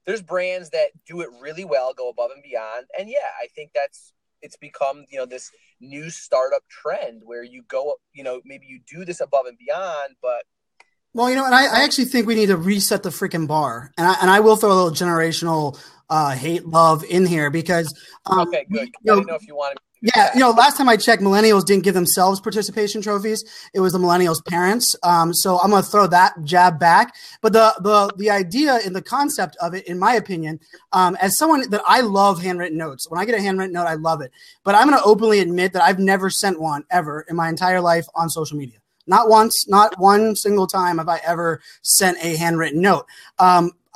Speaker 5: there's brands that do it really well, go above and beyond. And yeah, I think it's become, this new startup trend where you go, maybe you do this above and beyond, but.
Speaker 1: Well, and I actually think we need to reset the freaking bar. And I will throw a little generational hate love in here because.
Speaker 5: Okay, good. I didn't know if you wanted.
Speaker 1: Yeah, last time I checked, millennials didn't give themselves participation trophies. It was the millennials' parents. So I'm going to throw that jab back. But the idea and the concept of it, in my opinion, as someone that I love handwritten notes, when I get a handwritten note, I love it. But I'm going to openly admit that I've never sent one ever in my entire life on social media. Not once, not one single time have I ever sent a handwritten note.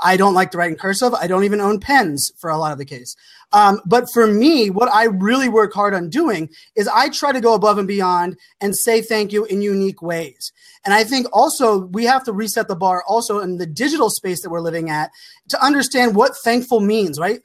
Speaker 1: I don't like to write in cursive. I don't even own pens for a lot of the case. But for me, what I really work hard on doing is I try to go above and beyond and say thank you in unique ways. And I think also we have to reset the bar also in the digital space that we're living at to understand what thankful means, right?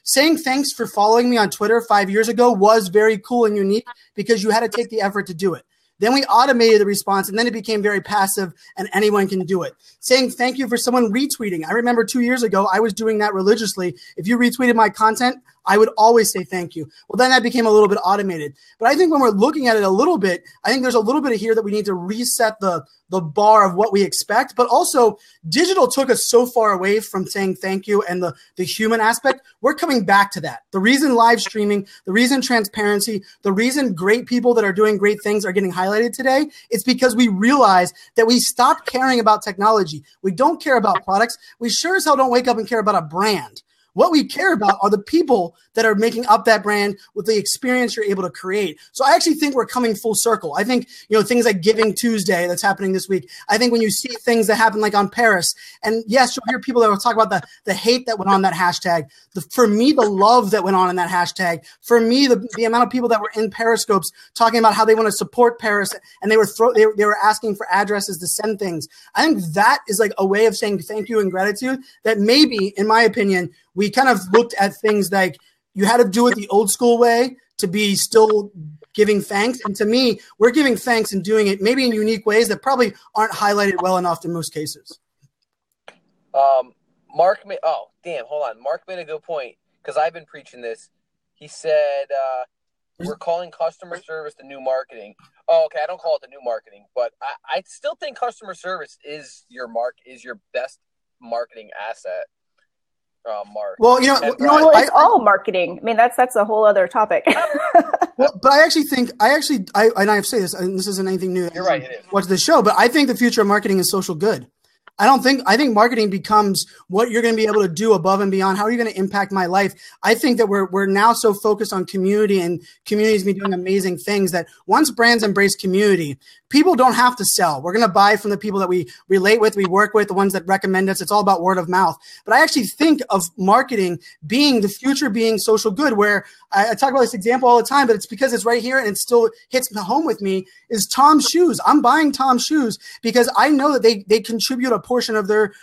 Speaker 1: Saying thanks for following me on Twitter 5 years ago was very cool and unique because you had to take the effort to do it. Then we automated the response, and then it became very passive, and anyone can do it. Saying thank you for someone retweeting. I remember 2 years ago, I was doing that religiously. If you retweeted my content, I would always say thank you. Well, then that became a little bit automated. But I think when we're looking at it a little bit, I think there's a little bit of here that we need to reset the bar of what we expect. But also, digital took us so far away from saying thank you and the human aspect. We're coming back to that. The reason live streaming, the reason transparency, the reason great people that are doing great things are getting highlighted today, it's because we realize that we stopped caring about technology. We don't care about products. We sure as hell don't wake up and care about a brand. What we care about are the people that are making up that brand with the experience you're able to create. So I actually think we're coming full circle. I think, things like Giving Tuesday that's happening this week. I think when you see things that happen like on Paris, and yes, you'll hear people that will talk about the hate that went on that hashtag. For me, the love that went on in that hashtag. For me, the amount of people that were in Periscopes talking about how they want to support Paris and they were asking for addresses to send things. I think that is like a way of saying thank you and gratitude that maybe, in my opinion, we kind of looked at things like you had to do it the old school way to be still giving thanks. And to me, we're giving thanks and doing it maybe in unique ways that probably aren't highlighted well enough in most cases.
Speaker 5: Mark made a good point because I've been preaching this. He said, we're calling customer service the new marketing. Oh, okay. I don't call it the new marketing, but I still think customer service is your best marketing asset. Mark.
Speaker 1: Well,
Speaker 3: it's all marketing. I mean, that's a whole other topic.
Speaker 1: Well, but I actually think, and I say this, and this isn't anything new.
Speaker 5: You're right, it is.
Speaker 1: Watch the show, but I think the future of marketing is social good. I think marketing becomes what you're going to be able to do above and beyond. How are you going to impact my life? I think that we're now so focused on community, and community's been doing amazing things that once brands embrace community, people don't have to sell. We're going to buy from the people that we relate with, we work with, the ones that recommend us. It's all about word of mouth. But I actually think of marketing being the future being social good, where I talk about this example all the time, but it's because it's right here and it still hits home with me, is Tom's shoes. I'm buying Tom's shoes because I know that they contribute a portion of their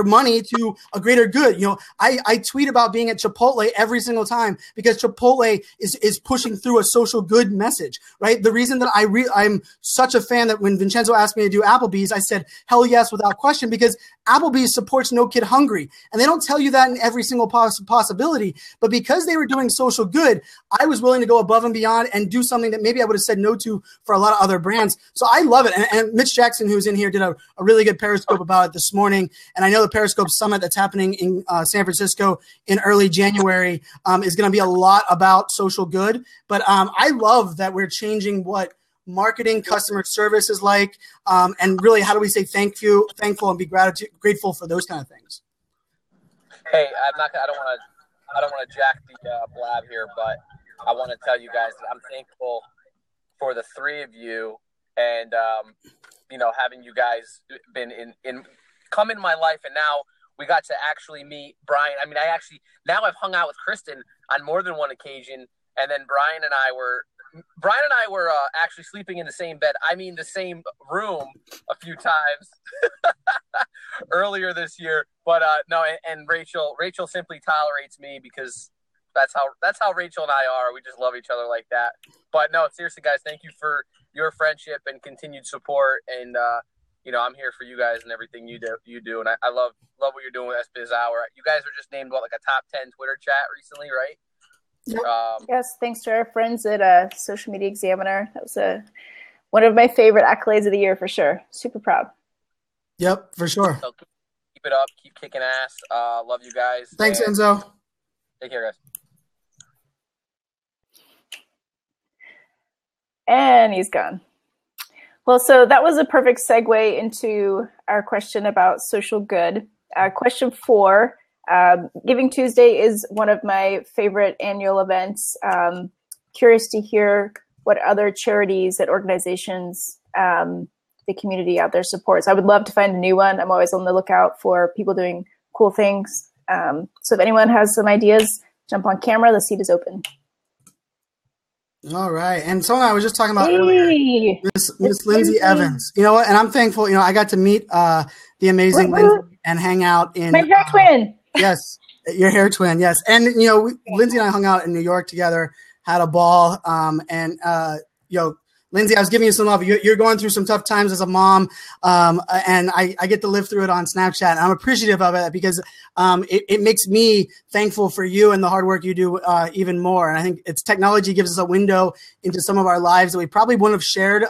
Speaker 1: money to a greater good. I tweet about being at Chipotle every single time because Chipotle is pushing through a social good message, right? The reason that I'm am such a fan that when Vincenzo asked me to do Applebee's, I said, hell yes, without question, because Applebee's supports No Kid Hungry. And they don't tell you that in every single possibility. But because they were doing social good, I was willing to go above and beyond and do something that maybe I would have said no to for a lot of other brands. So I love it. And Mitch Jackson, who's in here, did a really good Periscope about it this morning. And I know the Periscope Summit that's happening in San Francisco in early January is going to be a lot about social good. But I love that we're changing what marketing, customer service is like, and really, how do we say thankful and be grateful for those kind of things.
Speaker 5: Hey, I don't want to jack the blab here, but I want to tell you guys that I'm thankful for the three of you, and having you guys been come in my life, and now we got to actually meet Brian. I mean, now I've hung out with Kristen on more than one occasion, and then Brian and I were actually sleeping in the same bed. I mean, the same room a few times earlier this year. But no, and Rachel simply tolerates me because that's how Rachel and I are. We just love each other like that. But no, seriously, guys, thank you for your friendship and continued support. And I'm here for you guys and everything you do. And I love what you're doing with SBizHour. You guys were just named like a top 10 Twitter chat recently, right?
Speaker 3: Yes, thanks to our friends at Social Media Examiner. That was one of my favorite accolades of the year for sure. Super proud.
Speaker 1: Yep, for sure.
Speaker 5: So keep it up. Keep kicking ass. Love you guys.
Speaker 1: Thanks, Enzo.
Speaker 5: Take care, guys.
Speaker 3: And he's gone. Well, so that was a perfect segue into our question about social good. Question 4. Giving Tuesday is one of my favorite annual events. Curious to hear what other charities and organizations the community out there supports. I would love to find a new one. I'm always on the lookout for people doing cool things. So if anyone has some ideas, jump on camera. The seat is open.
Speaker 1: All right. And someone I was just talking about earlier, Miss Lindsay Evans. You know what? And I'm thankful, I got to meet the amazing Lindsay and hang out in
Speaker 3: my hair twin.
Speaker 1: Yes, your hair twin. Yes, and Lindsay and I hung out in New York together, had a ball. Lindsay, I was giving you some love. You're going through some tough times as a mom, and I get to live through it on Snapchat. And I'm appreciative of it because it makes me thankful for you and the hard work you do even more. And I think technology gives us a window into some of our lives that we probably wouldn't have shared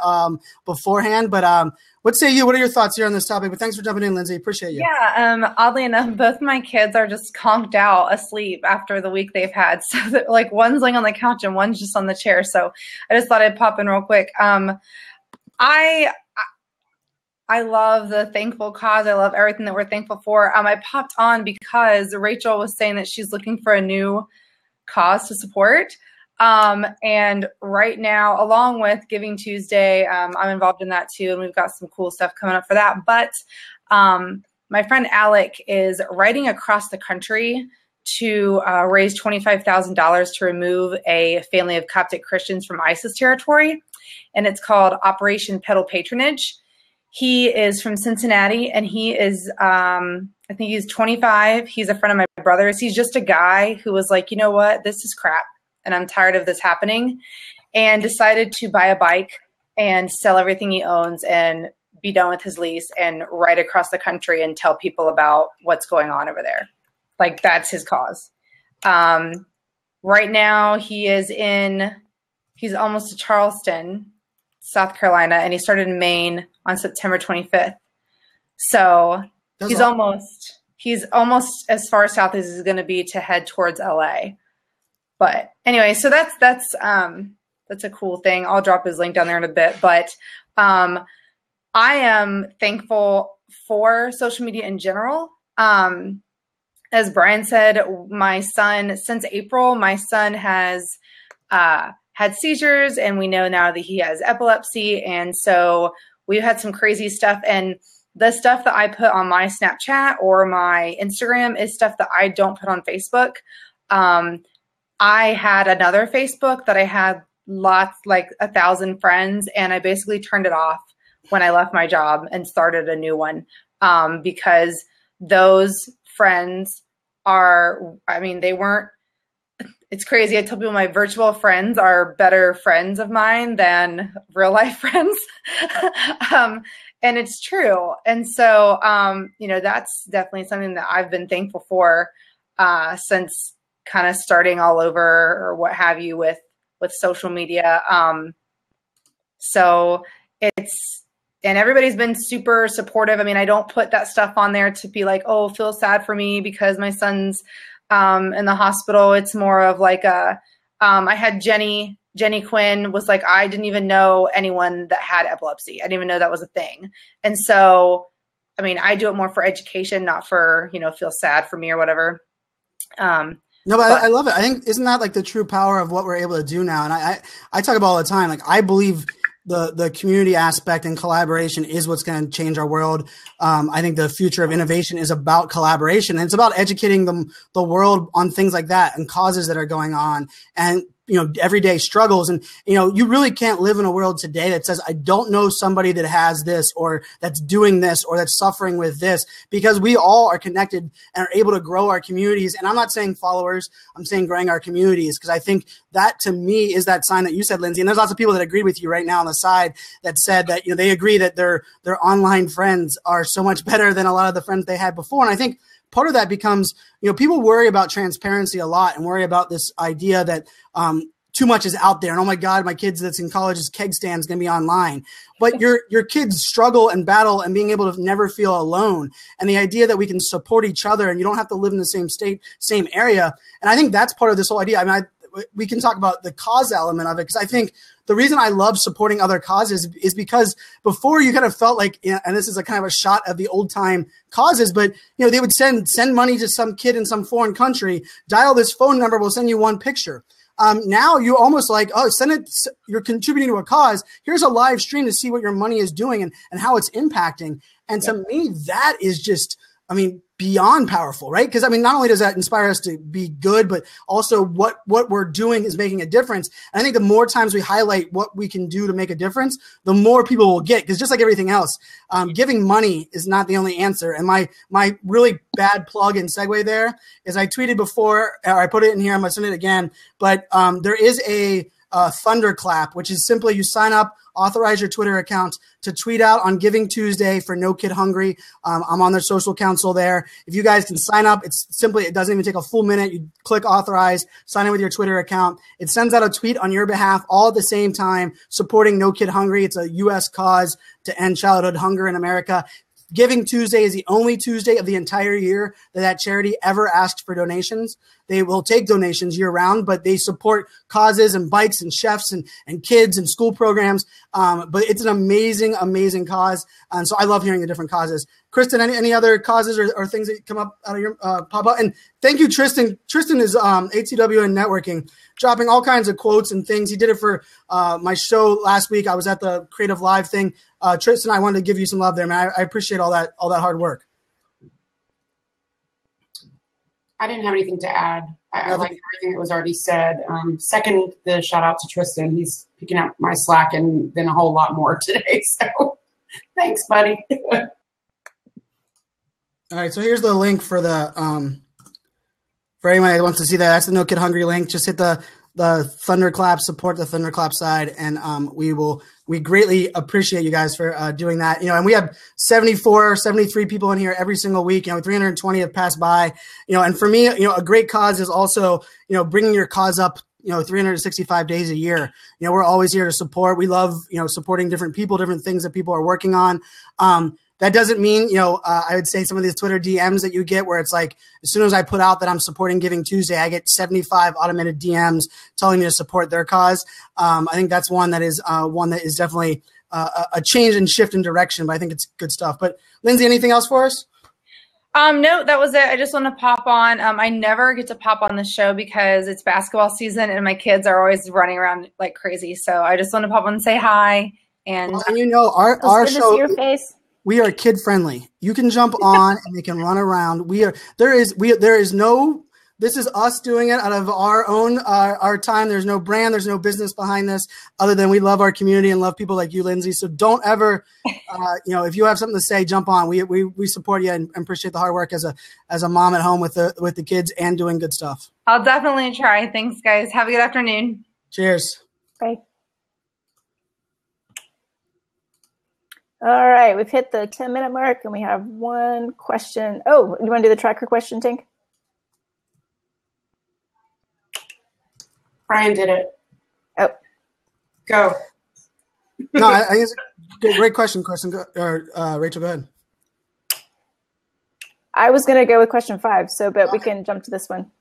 Speaker 1: beforehand. But what say you? What are your thoughts here on this topic? But thanks for jumping in, Lindsay. Appreciate you.
Speaker 6: Yeah. Oddly enough, both my kids are just conked out asleep after the week they've had. So that, one's laying on the couch and one's just on the chair. So I just thought I'd pop in real quick. I love the thankful cause. I love everything that we're thankful for. I popped on because Rachel was saying that she's looking for a new cause to support. And right now, along with Giving Tuesday, I'm involved in that too. And we've got some cool stuff coming up for that. But my friend Alec is riding across the country to raise $25,000 to remove a family of Coptic Christians from ISIS territory. And it's called Operation Pedal Patronage. He is from Cincinnati, and he is, I think he's 25. He's a friend of my brother's. He's just a guy who was like, you know what, this is crap, and I'm tired of this happening, and decided to buy a bike and sell everything he owns and be done with his lease and ride across the country and tell people about what's going on over there. That's his cause. Right now, he's almost to Charleston, South Carolina, and he started in Maine on September 25th. So he's almost as far south as he's going to be to head towards LA. But anyway, so that's a cool thing. I'll drop his link down there in a bit. But I am thankful for social media in general. As Brian said, my son, since April, my son has had seizures, and we know now that he has epilepsy. And so we've had some crazy stuff. And the stuff that I put on my Snapchat or my Instagram is stuff that I don't put on Facebook. I had another Facebook that I had lots, 1,000 friends, and I basically turned it off when I left my job and started a new one because those friends they weren't, it's crazy. I tell people my virtual friends are better friends of mine than real life friends. And it's true. And so, that's definitely something that I've been thankful for since kind of starting all over or what have you with social media. So and everybody's been super supportive. I mean, I don't put that stuff on there to be like, oh, feel sad for me because my son's in the hospital. It's more of like I had Jenny Quinn was like, I didn't even know anyone that had epilepsy. I didn't even know that was a thing. And so, I mean, I do it more for education, not for, feel sad for me or whatever.
Speaker 1: No, but I love it. I think, isn't that like the true power of what we're able to do now? And I talk about all the time, like I believe the community aspect and collaboration is what's going to change our world. I think the future of innovation is about collaboration, and it's about educating the world on things like that and causes that are going on and, everyday struggles. And, you really can't live in a world today that says, I don't know somebody that has this or that's doing this or that's suffering with this, because we all are connected and are able to grow our communities. And I'm not saying followers, I'm saying growing our communities, because I think that to me is that sign that you said, Lindsay. And there's lots of people that agree with you right now on the side that said that, they agree that their online friends are so much better than a lot of the friends they had before. And I think part of that becomes, people worry about transparency a lot and worry about this idea that too much is out there. And, oh, my God, my kids that's in college's keg stand is going to be online. But your kids struggle and battle and being able to never feel alone. And the idea that we can support each other and you don't have to live in the same state, same area. And I think that's part of this whole idea. I mean, we can talk about the cause element of it, because I think the reason I love supporting other causes is because before you kind of felt like, and this is a kind of a shot of the old time causes, but they would send money to some kid in some foreign country, dial this phone number, we'll send you one picture. Now you almost like, oh, send it, you're contributing to a cause. Here's a live stream to see what your money is doing and how it's impacting. And to me, that is just, beyond powerful, right? Because not only does that inspire us to be good, but also what we're doing is making a difference. And I think the more times we highlight what we can do to make a difference, the more people will get. Because just like everything else, giving money is not the only answer. And my really bad plug and segue there is I tweeted before, or I put it in here, I'm gonna send it again. But there is a thunderclap, which is simply you sign up, authorize your Twitter account to tweet out on Giving Tuesday for No Kid Hungry. I'm on their social council there. If you guys can sign up, it doesn't even take a full minute. You click authorize, sign in with your Twitter account. It sends out a tweet on your behalf all at the same time supporting No Kid Hungry. It's a U.S. cause to end childhood hunger in America. Giving Tuesday is the only Tuesday of the entire year that charity ever asked for donations. They will take donations year round, but they support causes and bikes and chefs and kids and school programs. But it's an amazing, amazing cause. And so I love hearing the different causes. Kristen, any other causes or things that come up out of your pop up? And thank you, Tristan. Tristan is HCW and networking, dropping all kinds of quotes and things. He did it for my show last week. I was at the Creative Live thing. Tristan, I wanted to give you some love there, man. I appreciate all that hard work.
Speaker 2: I didn't have anything to add. I like everything that was already said. Second, the shout out to Tristan. He's picking up my slack and then a whole lot more today. So thanks, buddy.
Speaker 1: All right. So here's the link for the for anyone that wants to see that. That's the No Kid Hungry link. Just hit the thunderclap, support the thunderclap side, and we greatly appreciate you guys for doing that. And we have 73 people in here every single week. 320 have passed by. And for me, a great cause is also bringing your cause up 365 days a year. We're always here to support. We love supporting different people, different things that people are working on. That doesn't mean, I would say some of these Twitter DMs that you get where it's like, as soon as I put out that I'm supporting Giving Tuesday, I get 75 automated DMs telling me to support their cause. I think that's one that is definitely a change and shift in direction, but I think it's good stuff. But Lindsay, anything else for us?
Speaker 6: No, that was it. I just want to pop on. I never get to pop on the show because it's basketball season and my kids are always running around like crazy. So I just want to pop on and say hi. And
Speaker 1: our show,
Speaker 3: see your face.
Speaker 1: We are kid friendly. You can jump on and they can run around. There is no This is us doing it out of our own our time. There's no brand, there's no business behind this, other than we love our community and love people like you, Lindsay. So don't ever, if you have something to say, jump on. We support you and appreciate the hard work as a mom at home with the kids and doing good stuff.
Speaker 6: I'll definitely try. Thanks, guys. Have a good afternoon.
Speaker 1: Cheers.
Speaker 3: Bye. All right, we've hit the 10-minute mark, and we have one question. Oh, you want to do the tracker question, Tink?
Speaker 2: Brian did it.
Speaker 3: Oh.
Speaker 2: Go.
Speaker 1: No, I think it's a great question, Rachel, go ahead.
Speaker 3: I was going to go with question 5, but we can jump to this one.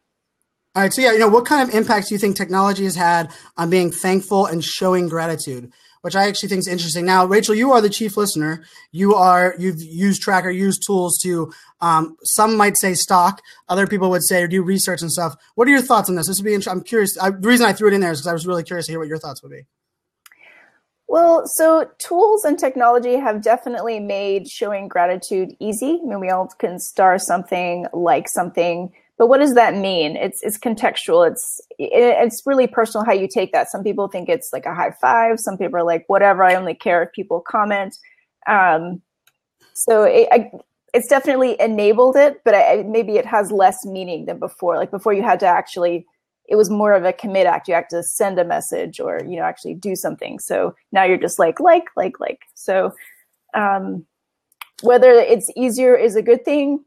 Speaker 1: All right, so yeah, what kind of impacts do you think technology has had on being thankful and showing gratitude? Which I actually think is interesting. Now, Rachel, you are the chief listener. You've used Tracker, used tools to, some might say stock, other people would say or do research and stuff. What are your thoughts on this? This would be interesting. I'm curious. The reason I threw it in there is because I was really curious to hear what your thoughts would be.
Speaker 3: Well, so tools and technology have definitely made showing gratitude easy. I mean, we all can star something, like something. But what does that mean? It's contextual. It's really personal how you take that. Some people think it's like a high five. Some people are like, whatever, I only care if people comment. So it's definitely enabled it, but maybe it has less meaning than before. Like before you had to actually, it was more of a commit act. You have to send a message or, actually do something. So now you're just like. So whether it's easier is a good thing,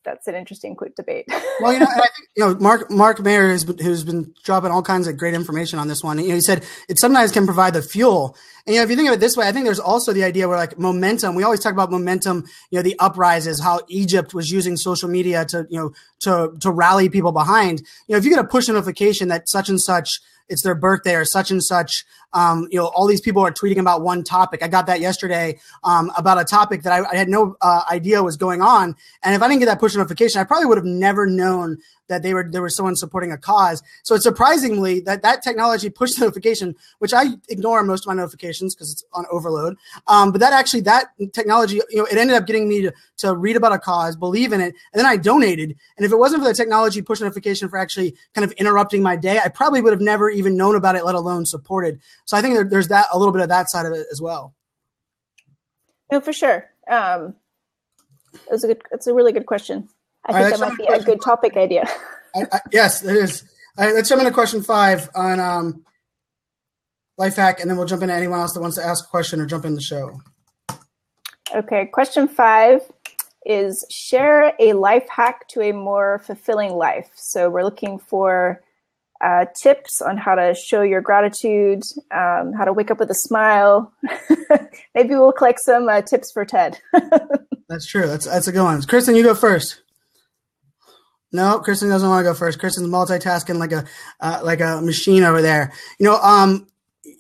Speaker 3: that's an interesting quick debate.
Speaker 1: Well, and I think, Mark Mayer who's been dropping all kinds of great information on this one. He said it sometimes can provide the fuel. And, if you think of it this way, I think there's also the idea where like momentum, we always talk about momentum, the uprises, how Egypt was using social media to rally people behind. If you get a push notification that such and such, it's their birthday or such and such, all these people are tweeting about one topic. I got that yesterday about a topic that I had no idea was going on. And if I didn't get that push notification, I probably would have never known that there was someone supporting a cause. So it's surprisingly that technology push notification, which I ignore most of my notifications because it's on overload. But that technology, it ended up getting me to read about a cause, believe in it, and then I donated. And if it wasn't for the technology push notification for actually kind of interrupting my day, I probably would have never even known about it, let alone supported. So I think there's a little bit of that side of it as well.
Speaker 3: No, for sure. It's a really good question. I think that might be a good topic idea.
Speaker 1: Yes, it is. All right, let's jump into question 5 on life hack, and then we'll jump into anyone else that wants to ask a question or jump in the show.
Speaker 3: Okay, question 5 is share a life hack to a more fulfilling life. So we're looking for tips on how to show your gratitude, how to wake up with a smile. Maybe we'll collect some tips for Ted.
Speaker 1: That's true. That's a good one. Kristen, you go first. No, Kristen doesn't want to go first. Kristen's multitasking like a machine over there.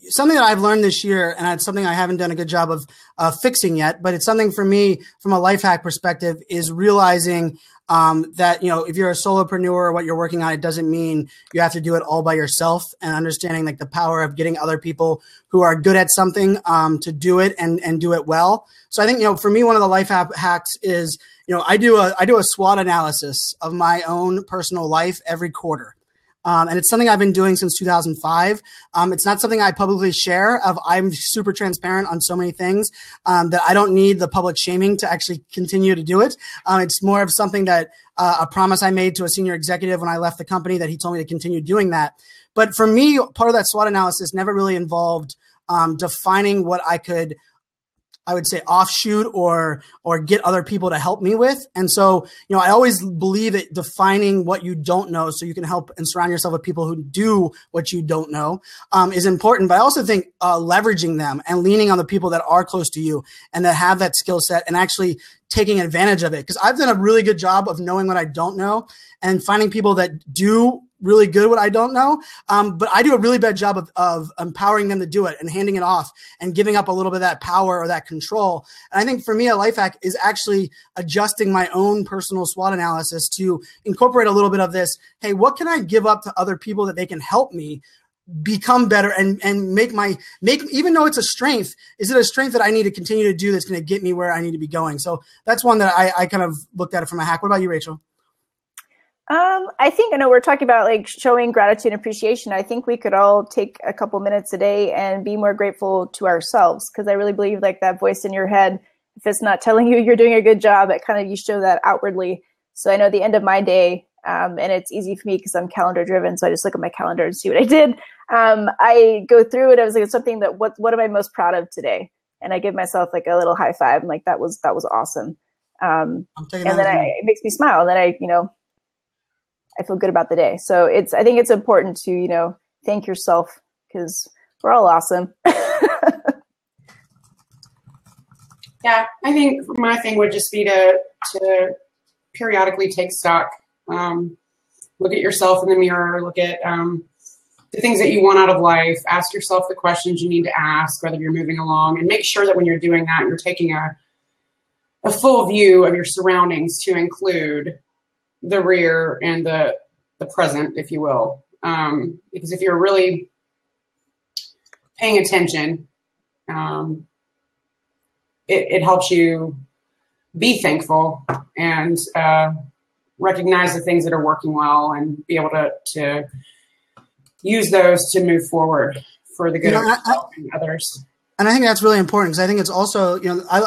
Speaker 1: Something that I've learned this year, and it's something I haven't done a good job of fixing yet, but it's something for me from a life hack perspective is realizing that, if you're a solopreneur or what you're working on, it doesn't mean you have to do it all by yourself, and understanding like the power of getting other people who are good at something to do it and do it well. So I think, for me, one of the life hacks is, I do a SWOT analysis of my own personal life every quarter. And it's something I've been doing since 2005. It's not something I publicly share. I'm super transparent on so many things that I don't need the public shaming to actually continue to do it. It's more of something that a promise I made to a senior executive when I left the company that he told me to continue doing that. But for me, part of that SWOT analysis never really involved defining what I would say offshoot or get other people to help me with. And so, I always believe that defining what you don't know so you can help and surround yourself with people who do what you don't know is important. But I also think leveraging them and leaning on the people that are close to you and that have that skill set and actually taking advantage of it. Because I've done a really good job of knowing what I don't know and finding people that do really good what I don't know. But I do a really bad job of empowering them to do it and handing it off and giving up a little bit of that power or that control. And I think for me, a life hack is actually adjusting my own personal SWOT analysis to incorporate a little bit of this. Hey, what can I give up to other people that they can help me become better and make even though it's a strength, is it a strength that I need to continue to do that's going to get me where I need to be going? So that's one that I kind of looked at it from a hack. What about you, Rachel?
Speaker 3: I think, I know we're talking about like showing gratitude and appreciation. I think we could all take a couple minutes a day and be more grateful to ourselves. Cause I really believe like that voice in your head, if it's not telling you you're doing a good job, it kind of, you show that outwardly. So I know the end of my day, and it's easy for me because I'm calendar driven. So I just look at my calendar and see what I did. I go through it. I was like, it's something that, what am I most proud of today? And I give myself like a little high five. I'm like, that was awesome. And then it makes me smile. And then I feel good about the day. So I think it's important to, thank yourself because we're all awesome.
Speaker 2: Yeah, I think my thing would just be to periodically take stock. Look at yourself in the mirror, look at the things that you want out of life, ask yourself the questions you need to ask, whether you're moving along, and make sure that when you're doing that, you're taking a full view of your surroundings to include the rear and the present, if you will. Because if you're really paying attention, it helps you be thankful and recognize the things that are working well and be able to use those to move forward for the good of yourself and others.
Speaker 1: And I think that's really important because I think it's also,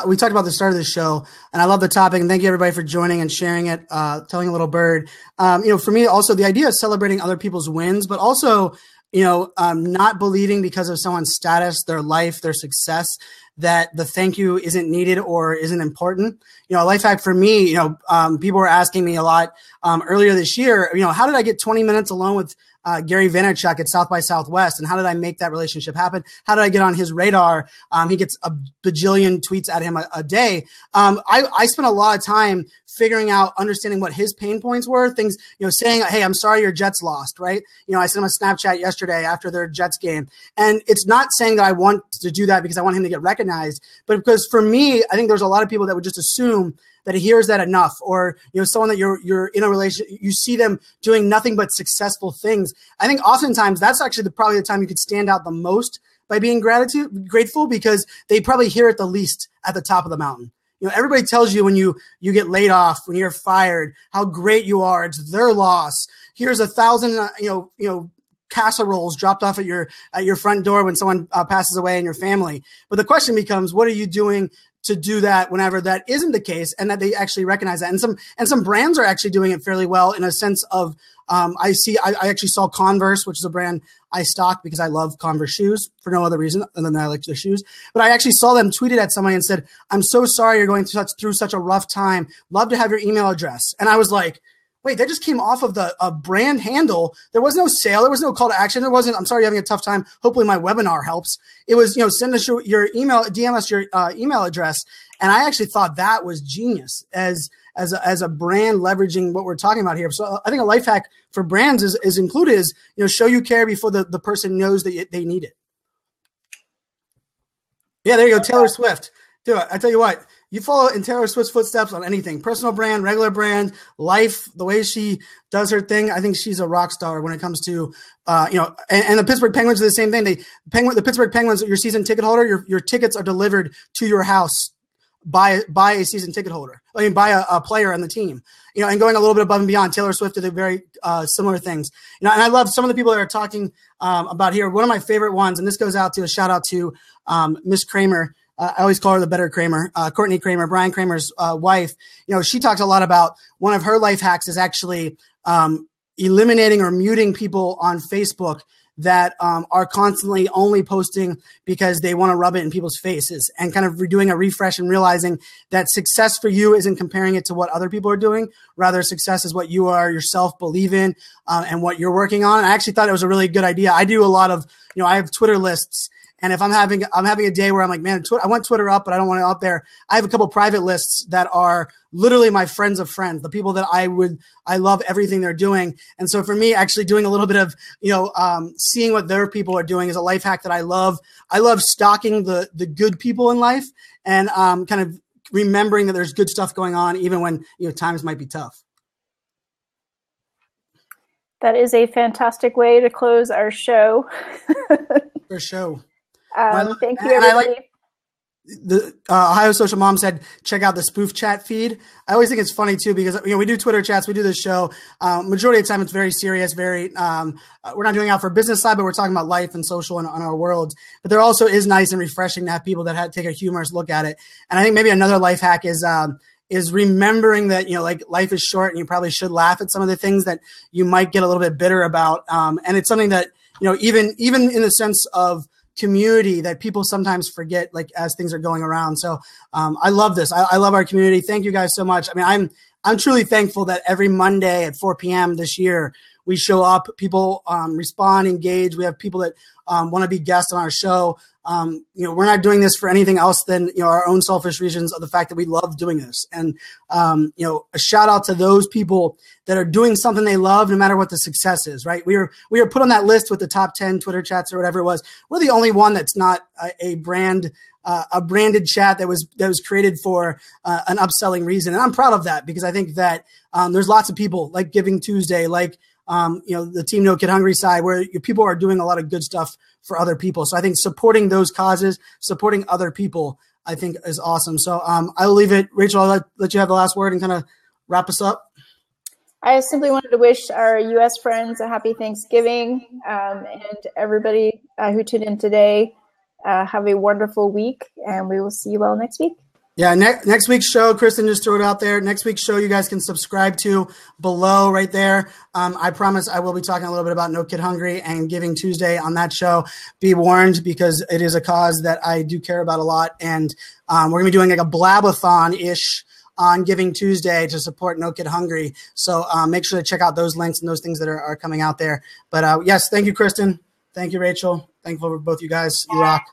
Speaker 1: we talked about the start of the show, and I love the topic, and thank you everybody for joining and sharing it, telling a little bird. For me also the idea of celebrating other people's wins, but also, not believing because of someone's status, their life, their success, that the thank you isn't needed or isn't important. A life hack for me, people were asking me a lot earlier this year, how did I get 20 minutes alone with Gary Vaynerchuk at South by Southwest, and how did I make that relationship happen? How did I get on his radar? He gets a bajillion tweets at him a day. I spent a lot of time figuring out, understanding what his pain points were, things, saying, hey, I'm sorry your Jets lost, right? I sent him a Snapchat yesterday after their Jets game. And it's not saying that I want to do that because I want him to get recognized, but because for me, I think there's a lot of people that would just assume that he hears that enough, or someone that you're in a relationship, you see them doing nothing but successful things. I think oftentimes that's actually probably the time you could stand out the most by being grateful, because they probably hear it the least at the top of the mountain. Everybody tells you when you get laid off, when you're fired, how great you are. It's their loss. Here's 1,000 casseroles dropped off at your front door when someone passes away in your family. But the question becomes, what are you doing to do that whenever that isn't the case, and that they actually recognize that? And some brands are actually doing it fairly well in a sense of, I actually saw Converse, which is a brand I stock because I love Converse shoes for no other reason other than I like their shoes. But I actually saw them tweeted at somebody and said, I'm so sorry you're going through such a rough time. Love to have your email address. And I was like, wait, that just came off of the brand handle. There was no sale. There was no call to action. There wasn't, I'm sorry you're having a tough time. Hopefully my webinar helps. It was, send us your email, DM us your email address. And I actually thought that was genius as a brand leveraging what we're talking about here. So I think a life hack for brands is included is, show you care before the person knows that they need it. Yeah, there you go. Taylor Swift. Do it. I tell you what, you follow in Taylor Swift's footsteps on anything, personal brand, regular brand, life, the way she does her thing. I think she's a rock star when it comes to, and the Pittsburgh Penguins are the same thing. The Pittsburgh Penguins, your season ticket holder, your tickets are delivered to your house by a season ticket holder. I mean, by a player on the team, and going a little bit above and beyond. Taylor Swift did very similar things, and I love some of the people that are talking about here. One of my favorite ones, and this goes out to a shout out to Miss Kramer. I always call her the better Kramer, Courtney Kramer, Brian Kramer's wife. She talks a lot about one of her life hacks is actually eliminating or muting people on Facebook that are constantly only posting because they want to rub it in people's faces, and kind of doing a refresh and realizing that success for you isn't comparing it to what other people are doing. Rather, success is what you are yourself believe in and what you're working on. And I actually thought it was a really good idea. I do a lot of, I have Twitter lists. And if I'm having a day where I'm like, man, I want Twitter up, but I don't want it up there. I have a couple private lists that are literally my friends of friends, the people that I love everything they're doing. And so for me, actually doing a little bit of, seeing what their people are doing is a life hack that I love. I love stalking the good people in life and kind of remembering that there's good stuff going on, even when, times might be tough.
Speaker 3: That is a fantastic way to close our show.
Speaker 1: For sure.
Speaker 3: Thank you, everybody.
Speaker 1: the Ohio Social Mom said, check out the Spoof Chat feed. I always think it's funny too, because, we do Twitter chats, we do this show. Majority of the time it's very serious, we're not doing it out for business side, but we're talking about life and social and on our worlds. But there also is nice and refreshing to have people that take a humorous look at it. And I think maybe another life hack is remembering that, like life is short and you probably should laugh at some of the things that you might get a little bit bitter about. And it's something that, even in the sense of community, that people sometimes forget, like as things are going around. So I love this. I love our community. Thank you guys so much. I mean, I'm truly thankful that every Monday at 4 p.m. this year, we show up, people respond, engage. We have people that want to be guests on our show. We're not doing this for anything else than, our own selfish reasons of the fact that we love doing this. And, a shout out to those people that are doing something they love, no matter what the success is, right? We were put on that list with the top 10 Twitter chats or whatever it was. We're the only one that's not a branded chat that was created for an upselling reason. And I'm proud of that, because I think that there's lots of people like Giving Tuesday, like, the Team No Kid Hungry side, where people are doing a lot of good stuff for other people. So I think supporting those causes, supporting other people, I think is awesome. So I'll leave it. Rachel, I'll let you have the last word and kind of wrap us up.
Speaker 3: I simply wanted to wish our U.S. friends a happy Thanksgiving, and everybody who tuned in today, have a wonderful week, and we will see you all next week.
Speaker 1: Yeah, next week's show, Kristen just threw it out there. Next week's show, you guys can subscribe to below right there. I promise I will be talking a little bit about No Kid Hungry and Giving Tuesday on that show. Be warned, because it is a cause that I do care about a lot. And we're going to be doing like a blabathon-ish on Giving Tuesday to support No Kid Hungry. So make sure to check out those links and those things that are coming out there. But yes, thank you, Kristen. Thank you, Rachel. Thankful for both you guys. You rock.